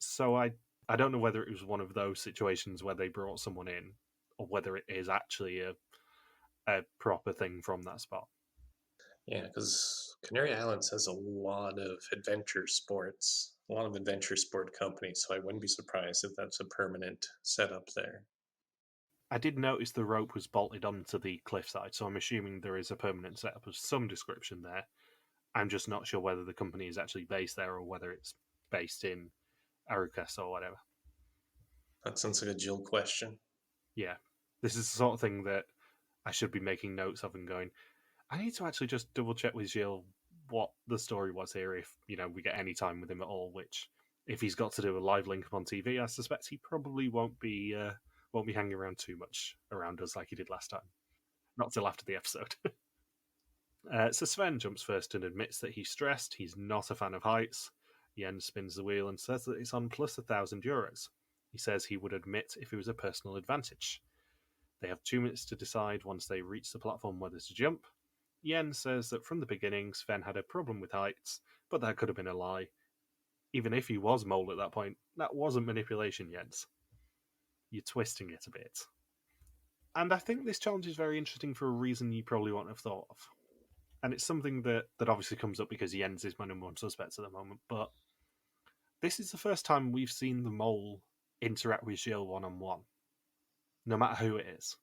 So I don't know whether it was one of those situations where they brought someone in, or whether it is actually a proper thing from that spot. Yeah, because Canary Islands has a lot of adventure sports, a lot of adventure sport companies, so I wouldn't be surprised if that's a permanent setup there. I did notice the rope was bolted onto the cliffside, so I'm assuming there is a permanent setup of some description there. I'm just not sure whether the company is actually based there or whether it's based in Arucas or whatever. That sounds like a Jill question. Yeah, this is the sort of thing that I should be making notes of and going, I need to actually just double check with Gilles what the story was here, if we get any time with him at all. Which, if he's got to do a live link up on TV, I suspect he probably won't be hanging around too much around us like he did last time. Not till after the episode. So Sven jumps first and admits that he's stressed. He's not a fan of heights. Jens spins the wheel and says that it's on plus €1,000. He says he would admit if it was a personal advantage. They have 2 minutes to decide once they reach the platform whether to jump. Jens says that from the beginning Sven had a problem with heights, but that could have been a lie. Even if he was Mole at that point, that wasn't manipulation, Jens. You're twisting it a bit. And I think this challenge is very interesting for a reason you probably won't have thought of. And it's something that obviously comes up because Jens is my number one suspect at the moment, but this is the first time we've seen the Mole interact with Gilles one-on-one, no matter who it is.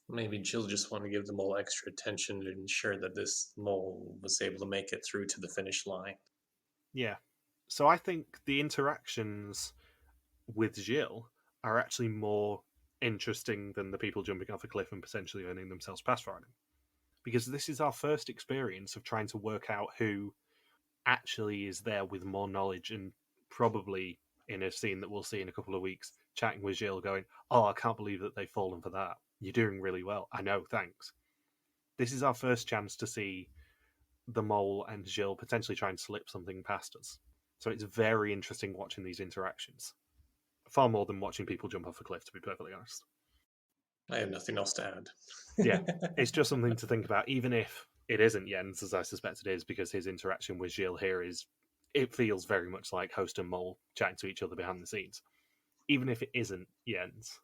Maybe Jill just wanted to give them all extra attention to ensure that this mole was able to make it through to the finish line. Yeah. So I think the interactions with Gilles are actually more interesting than the people jumping off a cliff and potentially earning themselves pasvragen. Because this is our first experience of trying to work out who actually is there with more knowledge, and probably in a scene that we'll see in a couple of weeks, chatting with Gilles going, oh, I can't believe that they've fallen for that. You're doing really well. I know, thanks. This is our first chance to see the Mole and Gilles potentially try and slip something past us. So it's very interesting watching these interactions. Far more than watching people jump off a cliff, to be perfectly honest. I have nothing else to add. Yeah, it's just something to think about, even if it isn't Jens, as I suspect it is, because his interaction with Gilles here it feels very much like host and Mole chatting to each other behind the scenes. Even if it isn't Jens,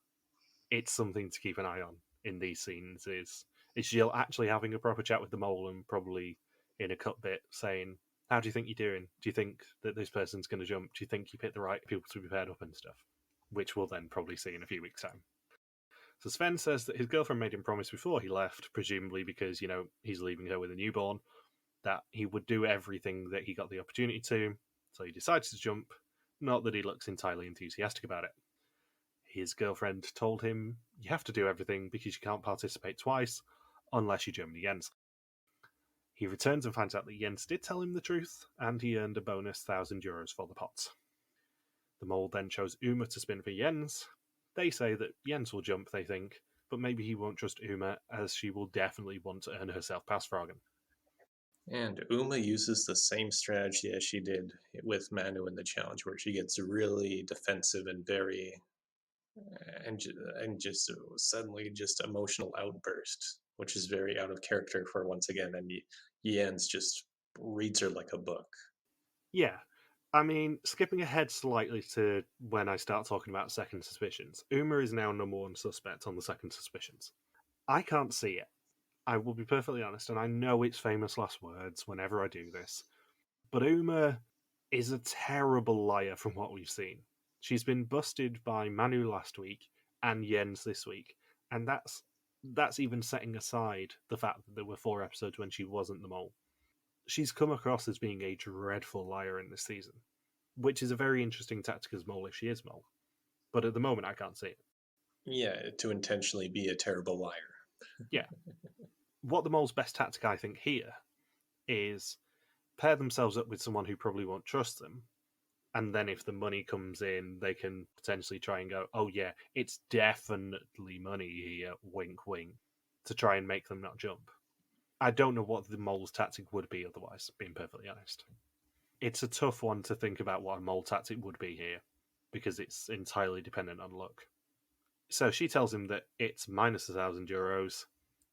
it's something to keep an eye on in these scenes. Is Gilles actually having a proper chat with the Mole and probably in a cut bit saying, how do you think you're doing? Do you think that this person's going to jump? Do you think you've hit the right people to be paired up and stuff? Which we'll then probably see in a few weeks' time. So Sven says that his girlfriend made him promise before he left, presumably because, he's leaving her with a newborn, that he would do everything that he got the opportunity to. So he decides to jump, not that he looks entirely enthusiastic about it. His girlfriend told him, you have to do everything because you can't participate twice unless you Germany Jens. He returns and finds out that Jens did tell him the truth, and he earned a bonus €1,000 for the pot. The Mole then chose Uma to spin for Jens. They say that Jens will jump, they think, but maybe he won't trust Uma, as she will definitely want to earn herself pasvragen. And Uma uses the same strategy as she did with Manu in the challenge, where she gets really defensive and very and just suddenly just emotional outburst, which is very out of character for once again. And Jens just reads her like a book. Yeah. I mean, skipping ahead slightly to when I start talking about second suspicions, Uma is now number one suspect on the second suspicions. I can't see it. I will be perfectly honest, and I know it's famous last words whenever I do this, but Uma is a terrible liar from what we've seen. She's been busted by Manu last week and Jens this week, and that's even setting aside the fact that there were 4 episodes when she wasn't the mole. She's come across as being a dreadful liar in this season, which is a very interesting tactic as mole if she is mole. But at the moment, I can't see it. Yeah, to intentionally be a terrible liar. Yeah. What the mole's best tactic, I think, here is pair themselves up with someone who probably won't trust them. And then if the money comes in, they can potentially try and go, oh, yeah, it's definitely money here, wink, wink, to try and make them not jump. I don't know what the mole's tactic would be otherwise, being perfectly honest. It's a tough one to think about what a mole tactic would be here, because it's entirely dependent on luck. So she tells him that it's minus €1,000,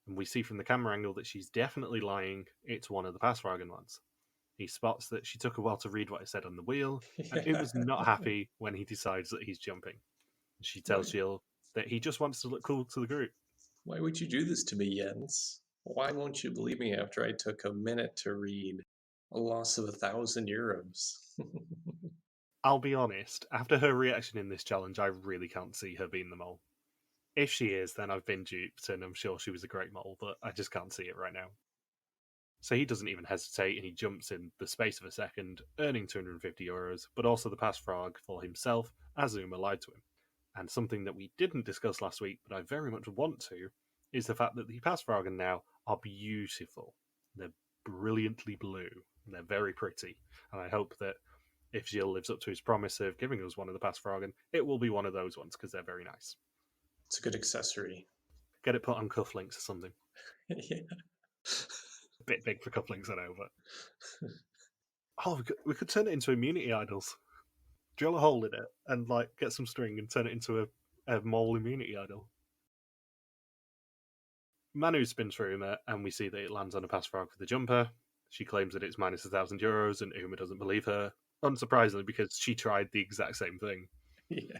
and we see from the camera angle that she's definitely lying. It's one of the pasvragen ones. He spots that she took a while to read what it said on the wheel, and Uma's not happy when he decides that he's jumping. She tells Gilles that he just wants to look cool to the group. Why would you do this to me, Jens? Why won't you believe me after I took a minute to read a loss of €1,000? I'll be honest, after her reaction in this challenge, I really can't see her being the mole. If she is, then I've been duped, and I'm sure she was a great mole, but I just can't see it right now. So he doesn't even hesitate, and he jumps in the space of a second, earning €250, but also the pasvragen for himself, as Uma lied to him. And something that we didn't discuss last week, but I very much want to, is the fact that the pasvragen now are beautiful. They're brilliantly blue. They're very pretty. And I hope that if Gilles lives up to his promise of giving us one of the pasvragen, it will be one of those ones, because they're very nice. It's a good accessory. Get it put on cufflinks or something. Yeah. A bit big for cufflinks, I know, but... Oh, we could turn it into immunity idols. Drill a hole in it and get some string and turn it into a mole immunity idol. Manu spins for Uma, and we see that it lands on a pasvragen for the jumper. She claims that it's minus €1,000, and Uma doesn't believe her. Unsurprisingly, because she tried the exact same thing. Yeah.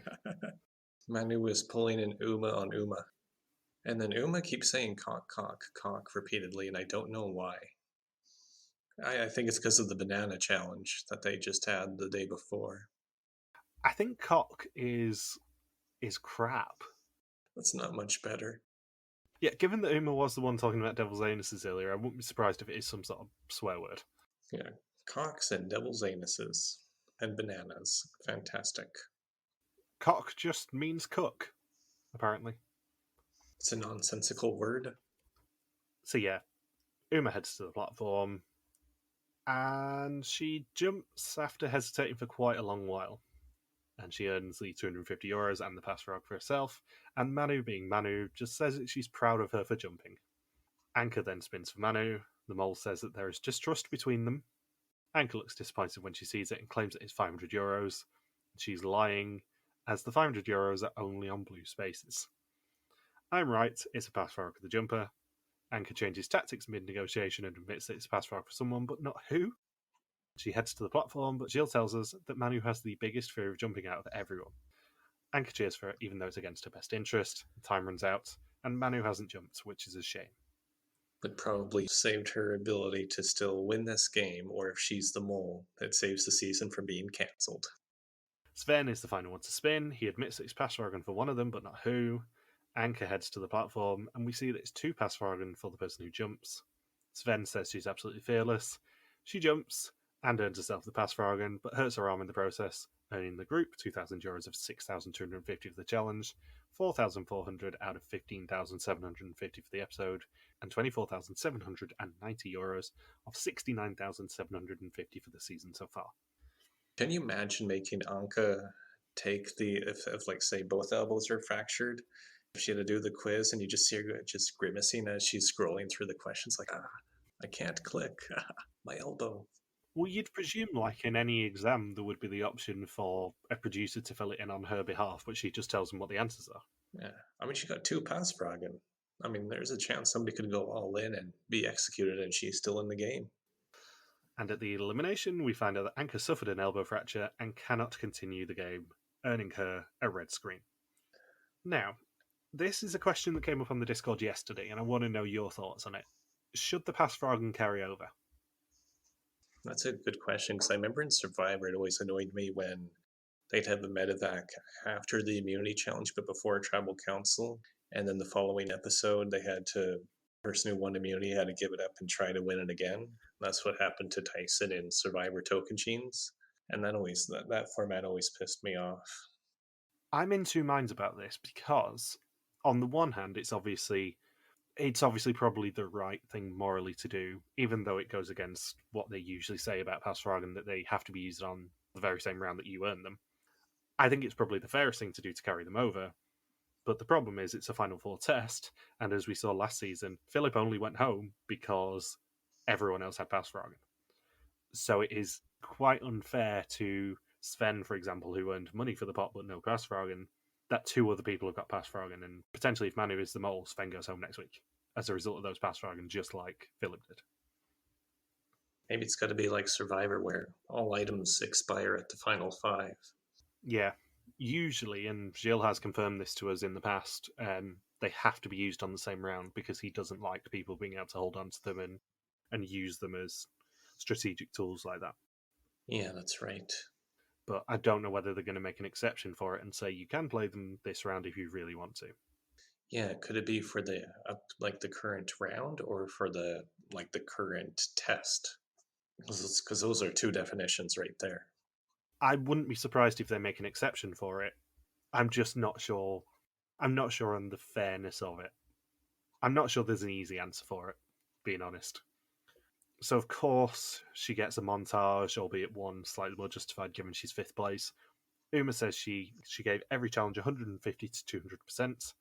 Manu was pulling an Uma on Uma. And then Uma keeps saying cock, cock, cock repeatedly, and I don't know why. I think it's because of the banana challenge that they just had the day before. I think cock is crap. That's not much better. Yeah, given that Uma was the one talking about devil's anuses earlier, I wouldn't be surprised if it is some sort of swear word. Yeah, cocks and devil's anuses and bananas. Fantastic. Cock just means cook, apparently. It's a nonsensical word. So yeah, Uma heads to the platform, and she jumps after hesitating for quite a long while. And she earns the €250 and the pasvragen for herself, and Manu, being Manu, just says that she's proud of her for jumping. Anke then spins for Manu. The mole says that there is distrust between them. Anke looks disappointed when she sees it and claims that it's €500. She's lying, as the €500 are only on blue spaces. I'm right, it's a pasvragen for the jumper. Anke changes tactics mid-negotiation and admits that it's a pasvragen for someone, but not who. She heads to the platform, but Gilles tells us that Manu has the biggest fear of jumping out of everyone. Anke cheers for it, even though it's against her best interest. Time runs out, and Manu hasn't jumped, which is a shame. But probably saved her ability to still win this game, or if she's the mole, it saves the season from being cancelled. Sven is the final one to spin. He admits that it's pasvragen for one of them, but not who. Anke heads to the platform, and we see that it's 2 pasvragen for the person who jumps. Sven says she's absolutely fearless. She jumps and earns herself the pasvragen, but hurts her arm in the process, earning the group €2,000 of 6,250 for the challenge, 4,400 out of 15,750 for the episode, and €24,790 of 69,750 for the season so far. Can you imagine making Anke take if like say both elbows are fractured? If she had to do the quiz and you just see her just grimacing as she's scrolling through the questions, like, I can't click. My elbow. Well, you'd presume, like in any exam, there would be the option for a producer to fill it in on her behalf, but she just tells them what the answers are. Yeah. I mean, she got two pasvragen. I mean, there's a chance somebody could go all in and be executed, and she's still in the game. And at the elimination, we find out that Anke suffered an elbow fracture and cannot continue the game, earning her a red screen. Now, this is a question that came up on the Discord yesterday, and I want to know your thoughts on it. Should the pasvragen carry over? That's a good question, because I remember in Survivor, it always annoyed me when they'd have the medevac after the immunity challenge, but before tribal council. And then the following episode, they had to, person who won immunity had to give it up and try to win it again. That's what happened to Tyson in Survivor Tocantins. And that format always pissed me off. I'm in two minds about this because, on the one hand, it's obviously probably the right thing morally to do, even though it goes against what they usually say about pasvragen, that they have to be used on the very same round that you earn them. I think it's probably the fairest thing to do to carry them over. But the problem is it's a Final Four test, and as we saw last season, Philip only went home because everyone else had pasvragen. So it is quite unfair to Sven, for example, who earned money for the pot but no pasvragen, that two other people have got pasvragen, and potentially if Manu is the mole, Sven goes home next week as a result of those pasvragen, just like Philip did. Maybe it's got to be like Survivor, where all items expire at the final 5. Yeah, usually, and Gilles has confirmed this to us in the past, they have to be used on the same round because he doesn't like people being able to hold on to them and use them as strategic tools like that. Yeah, that's right. But I don't know whether they're going to make an exception for it and say you can play them this round if you really want to. Yeah, could it be for the like the current round or for the current test? Because those are two definitions right there. I wouldn't be surprised if they make an exception for it. I'm just not sure. I'm not sure on the fairness of it. I'm not sure there's an easy answer for it, being honest. So, of course, she gets a montage, albeit one slightly more justified given she's 5th place. Uma says she gave every challenge 150 to 200%.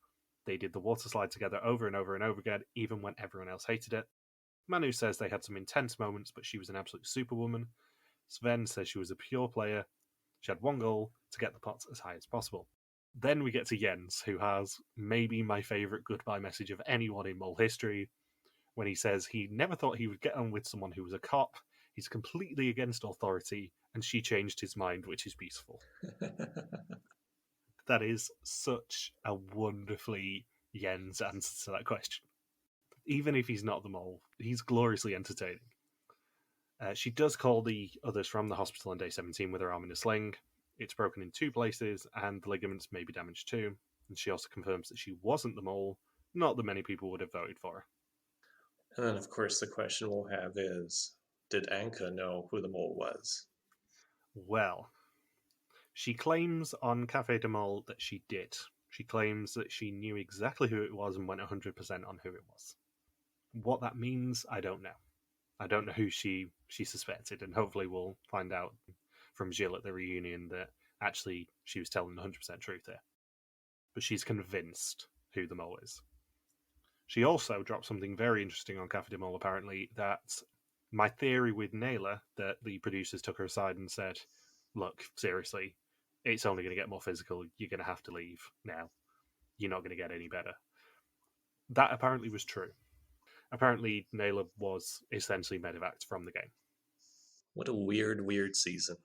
They did the water slide together over and over and over again, even when everyone else hated it. Manu says they had some intense moments, but she was an absolute superwoman. Sven says she was a pure player. She had one goal, to get the pots as high as possible. Then we get to Jens, who has maybe my favourite goodbye message of anyone in Mol history, when he says he never thought he would get on with someone who was a cop. He's completely against authority, and she changed his mind, which is beautiful. That is such a wonderfully Jens answer to that question. Even if he's not the mole, he's gloriously entertaining. She does call the others from the hospital on day 17 with her arm in a sling. It's broken in 2 places, and the ligaments may be damaged too. And she also confirms that she wasn't the mole, not that many people would have voted for her. And then, of course, the question we'll have is, did Anke know who the mole was? Well, she claims on Café de Mol that she did. She claims that she knew exactly who it was and went 100% on who it was. What that means, I don't know. I don't know who she suspected, and hopefully we'll find out from Gilles at the reunion that actually she was telling the 100% truth here. But she's convinced who the mole is. She also dropped something very interesting on Café de Mol, apparently, that my theory with Naylor, that the producers took her aside and said, look, seriously, it's only going to get more physical. You're going to have to leave now. You're not going to get any better. That apparently was true. Apparently, Naylor was essentially medevaced from the game. What a weird, weird season.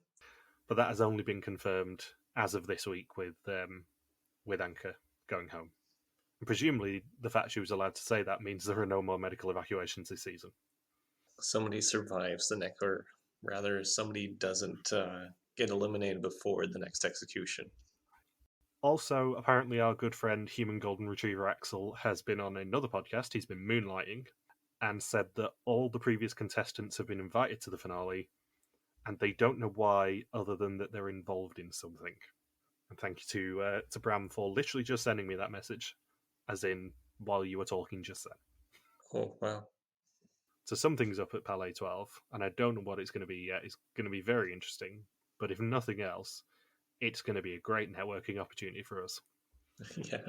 But that has only been confirmed as of this week with Anke going home. And presumably, the fact she was allowed to say that means there are no more medical evacuations this season. Somebody survives the next, or rather, somebody doesn't get eliminated before the next execution. Also, apparently, our good friend, human golden retriever Axel, has been on another podcast. He's been moonlighting and said that all the previous contestants have been invited to the finale, and they don't know why, other than that they're involved in something. And thank you to Bram for literally just sending me that message, as in while you were talking just then. Oh, wow. So something's up at Palais 12, and I don't know what it's going to be yet. It's going to be very interesting, but if nothing else, it's going to be a great networking opportunity for us. Yeah.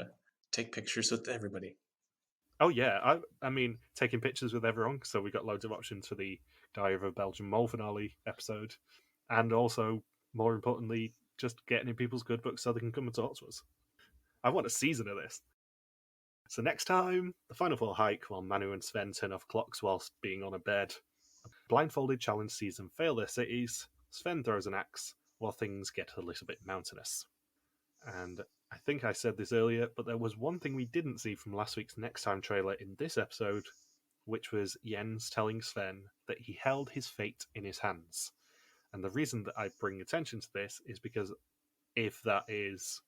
Take pictures with everybody. Oh yeah, I mean taking pictures with everyone, so we got loads of options for the Diary of a Belgian Mole finale episode, and also more importantly, just getting in people's good books so they can come and talk to us. I want a season of this. So next time, the final four hike while Manu and Sven turn off clocks whilst being on a bed. A blindfolded challenge season fail their cities. Sven throws an axe while things get a little bit mountainous. And I think I said this earlier, but there was one thing we didn't see from last week's Next Time trailer in this episode, which was Jens telling Sven that he held his fate in his hands. And the reason that I bring attention to this is because if that is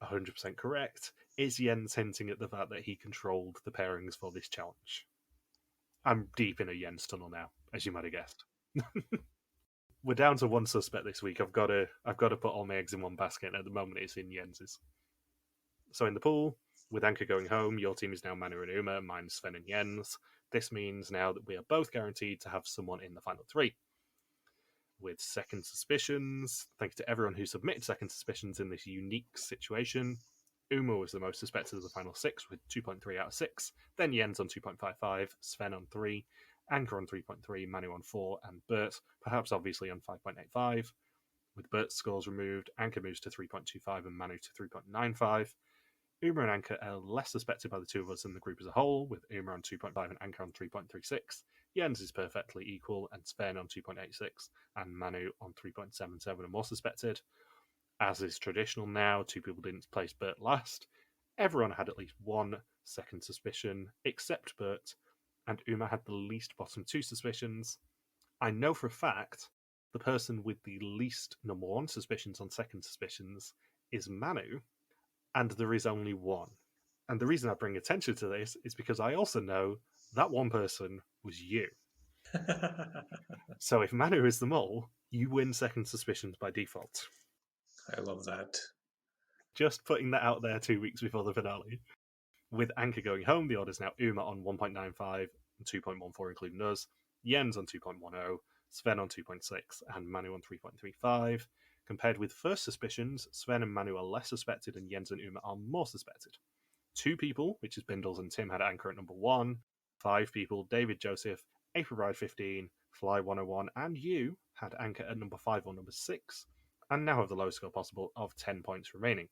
100% correct, is Jens hinting at the fact that he controlled the pairings for this challenge. I'm deep in a Jens tunnel now, as you might have guessed. We're down to one suspect this week. I've got to put all my eggs in one basket, and at the moment it's in Jens's. So in the pool, with Anke going home, your team is now Manu and Uma, mine Sven and Jens. This means now that we are both guaranteed to have someone in the final three. With second suspicions, thanks to everyone who submitted second suspicions in this unique situation, Uma was the most suspected of the final six with 2.3 out of 6, then Jens on 2.55, Sven on 3, Anke on 3.3, Manu on 4, and Bert, perhaps obviously, on 5.85. With Bert's scores removed, Anke moves to 3.25 and Manu to 3.95. Uma and Anke are less suspected by the two of us than the group as a whole, with Uma on 2.5 and Anke on 3.36. Jens is perfectly equal, and Sven on 2.86, and Manu on 3.77 are more suspected. As is traditional now, two people didn't place Bert last. Everyone had at least one second suspicion, except Bert, and Uma had the least bottom two suspicions. I know for a fact the person with the least number one suspicions on second suspicions is Manu, and there is only one. And the reason I bring attention to this is because I also know that one person was you. So if Manu is the mole, you win second suspicions by default. I love that. Just putting that out there 2 weeks before the finale. With Anke going home, the order's now Uma on 1.95 and 2.14, including us, Jens on 2.10, Sven on 2.6, and Manu on 3.35. Compared with first suspicions, Sven and Manu are less suspected, and Jens and Uma are more suspected. 2 people, which is Bindles and Tim, had Anke at number 1. 5 people, David, Joseph, April Bride 15, Fly 101, and you had Anke at number 5 or number 6, and now have the lowest score possible of 10 points remaining.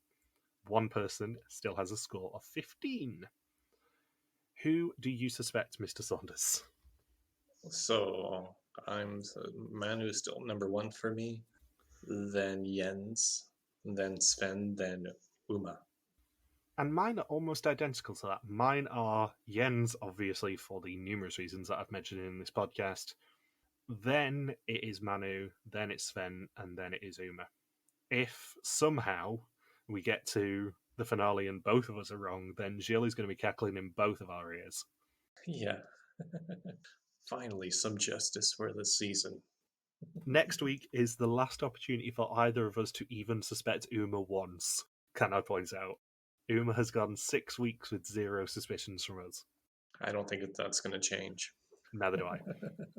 One person still has a score of 15. Who do you suspect, Mr. Saunders? So Manu's still number 1 for me, then Jens, then Sven, then Uma. And mine are almost identical to that. Mine are Jens, obviously, for the numerous reasons that I've mentioned in this podcast. Then it is Manu, then it's Sven, and then it is Uma. If somehow we get to the finale and both of us are wrong, then Gilles is going to be cackling in both of our ears. Yeah. Finally, some justice for this season. Next week is the last opportunity for either of us to even suspect Uma once, can I point out. Uma has gone 6 weeks with 0 suspicions from us. I don't think that's going to change. Neither do I.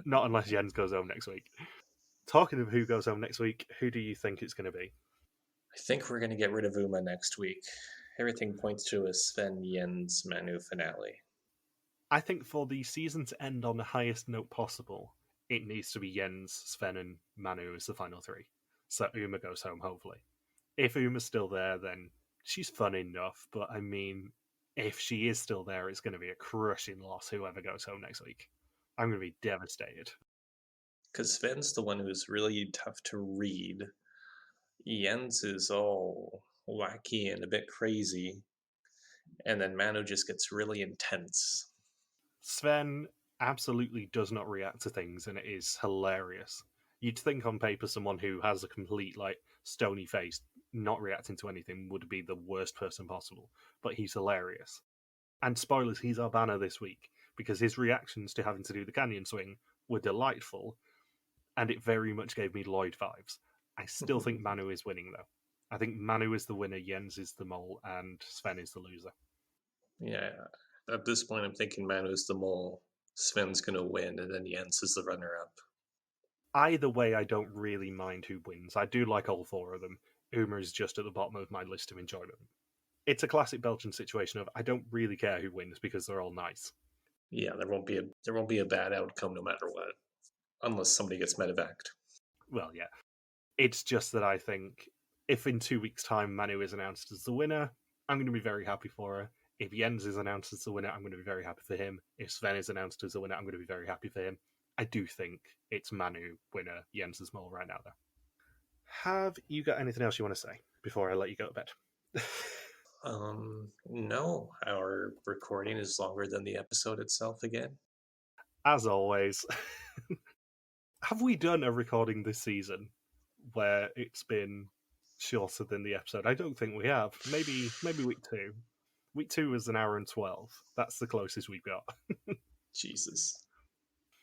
Not unless Jens goes home next week. Talking of who goes home next week, who do you think it's going to be? I think we're going to get rid of Uma next week. Everything points to a Sven Jens Manu finale. I think for the season to end on the highest note possible, it needs to be Jens, Sven, and Manu as the final 3. So Uma goes home, hopefully. If Uma's still there, then she's fun enough, but I mean, if she is still there, it's going to be a crushing loss whoever goes home next week. I'm going to be devastated. Because Sven's the one who's really tough to read. Jens is all wacky and a bit crazy. And then Manu just gets really intense. Sven absolutely does not react to things, and it is hilarious. You'd think on paper someone who has a complete, stony face, not reacting to anything would be the worst person possible, but he's hilarious. And spoilers, he's our banner this week, because his reactions to having to do the canyon swing were delightful, and it very much gave me Lloyd vibes. I still think Manu is winning, though. I think Manu is the winner, Jens is the mole, and Sven is the loser. Yeah, at this point I'm thinking Manu's the mole, Sven's going to win, and then Jens is the runner-up. Either way, I don't really mind who wins. I do like all 4 of them. Uma is just at the bottom of my list of enjoyment. it's a classic Belgian situation of I don't really care who wins because they're all nice. Yeah, there won't be a bad outcome no matter what, unless somebody gets medevaced. Well, yeah. It's just that I think if in 2 weeks' time Manu is announced as the winner, I'm going to be very happy for her. If Jens is announced as the winner, I'm going to be very happy for him. If Sven is announced as the winner, I'm going to be very happy for him. I do think it's Manu winner, Jens is Mol right now, though. Have you got anything else you want to say before I let you go to bed? No, our recording is longer than the episode itself again. As always, have we done a recording this season where it's been shorter than the episode? I don't think we have. Maybe week 2. Week 2 was an hour and 12. That's the closest we've got. Jesus.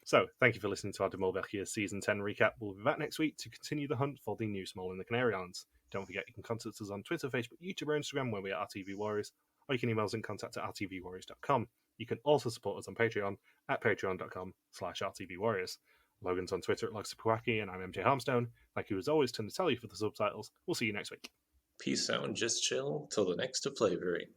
So, thank you for listening to our Mol België Season 10 recap. We'll be back next week to continue the hunt for the new Small in the Canary Islands. Don't forget you can contact us on Twitter, Facebook, YouTube, or Instagram where we are RTV Warriors, or you can email us in contact at rtvwarriors.com. You can also support us on Patreon at patreon.com/rtvwarriors. Logan's on Twitter at Logsapawaki, and I'm MJ Harmstone. Thank you as always to Natalie for the subtitles. We'll see you next week. Peace out and just chill till the next flavouring.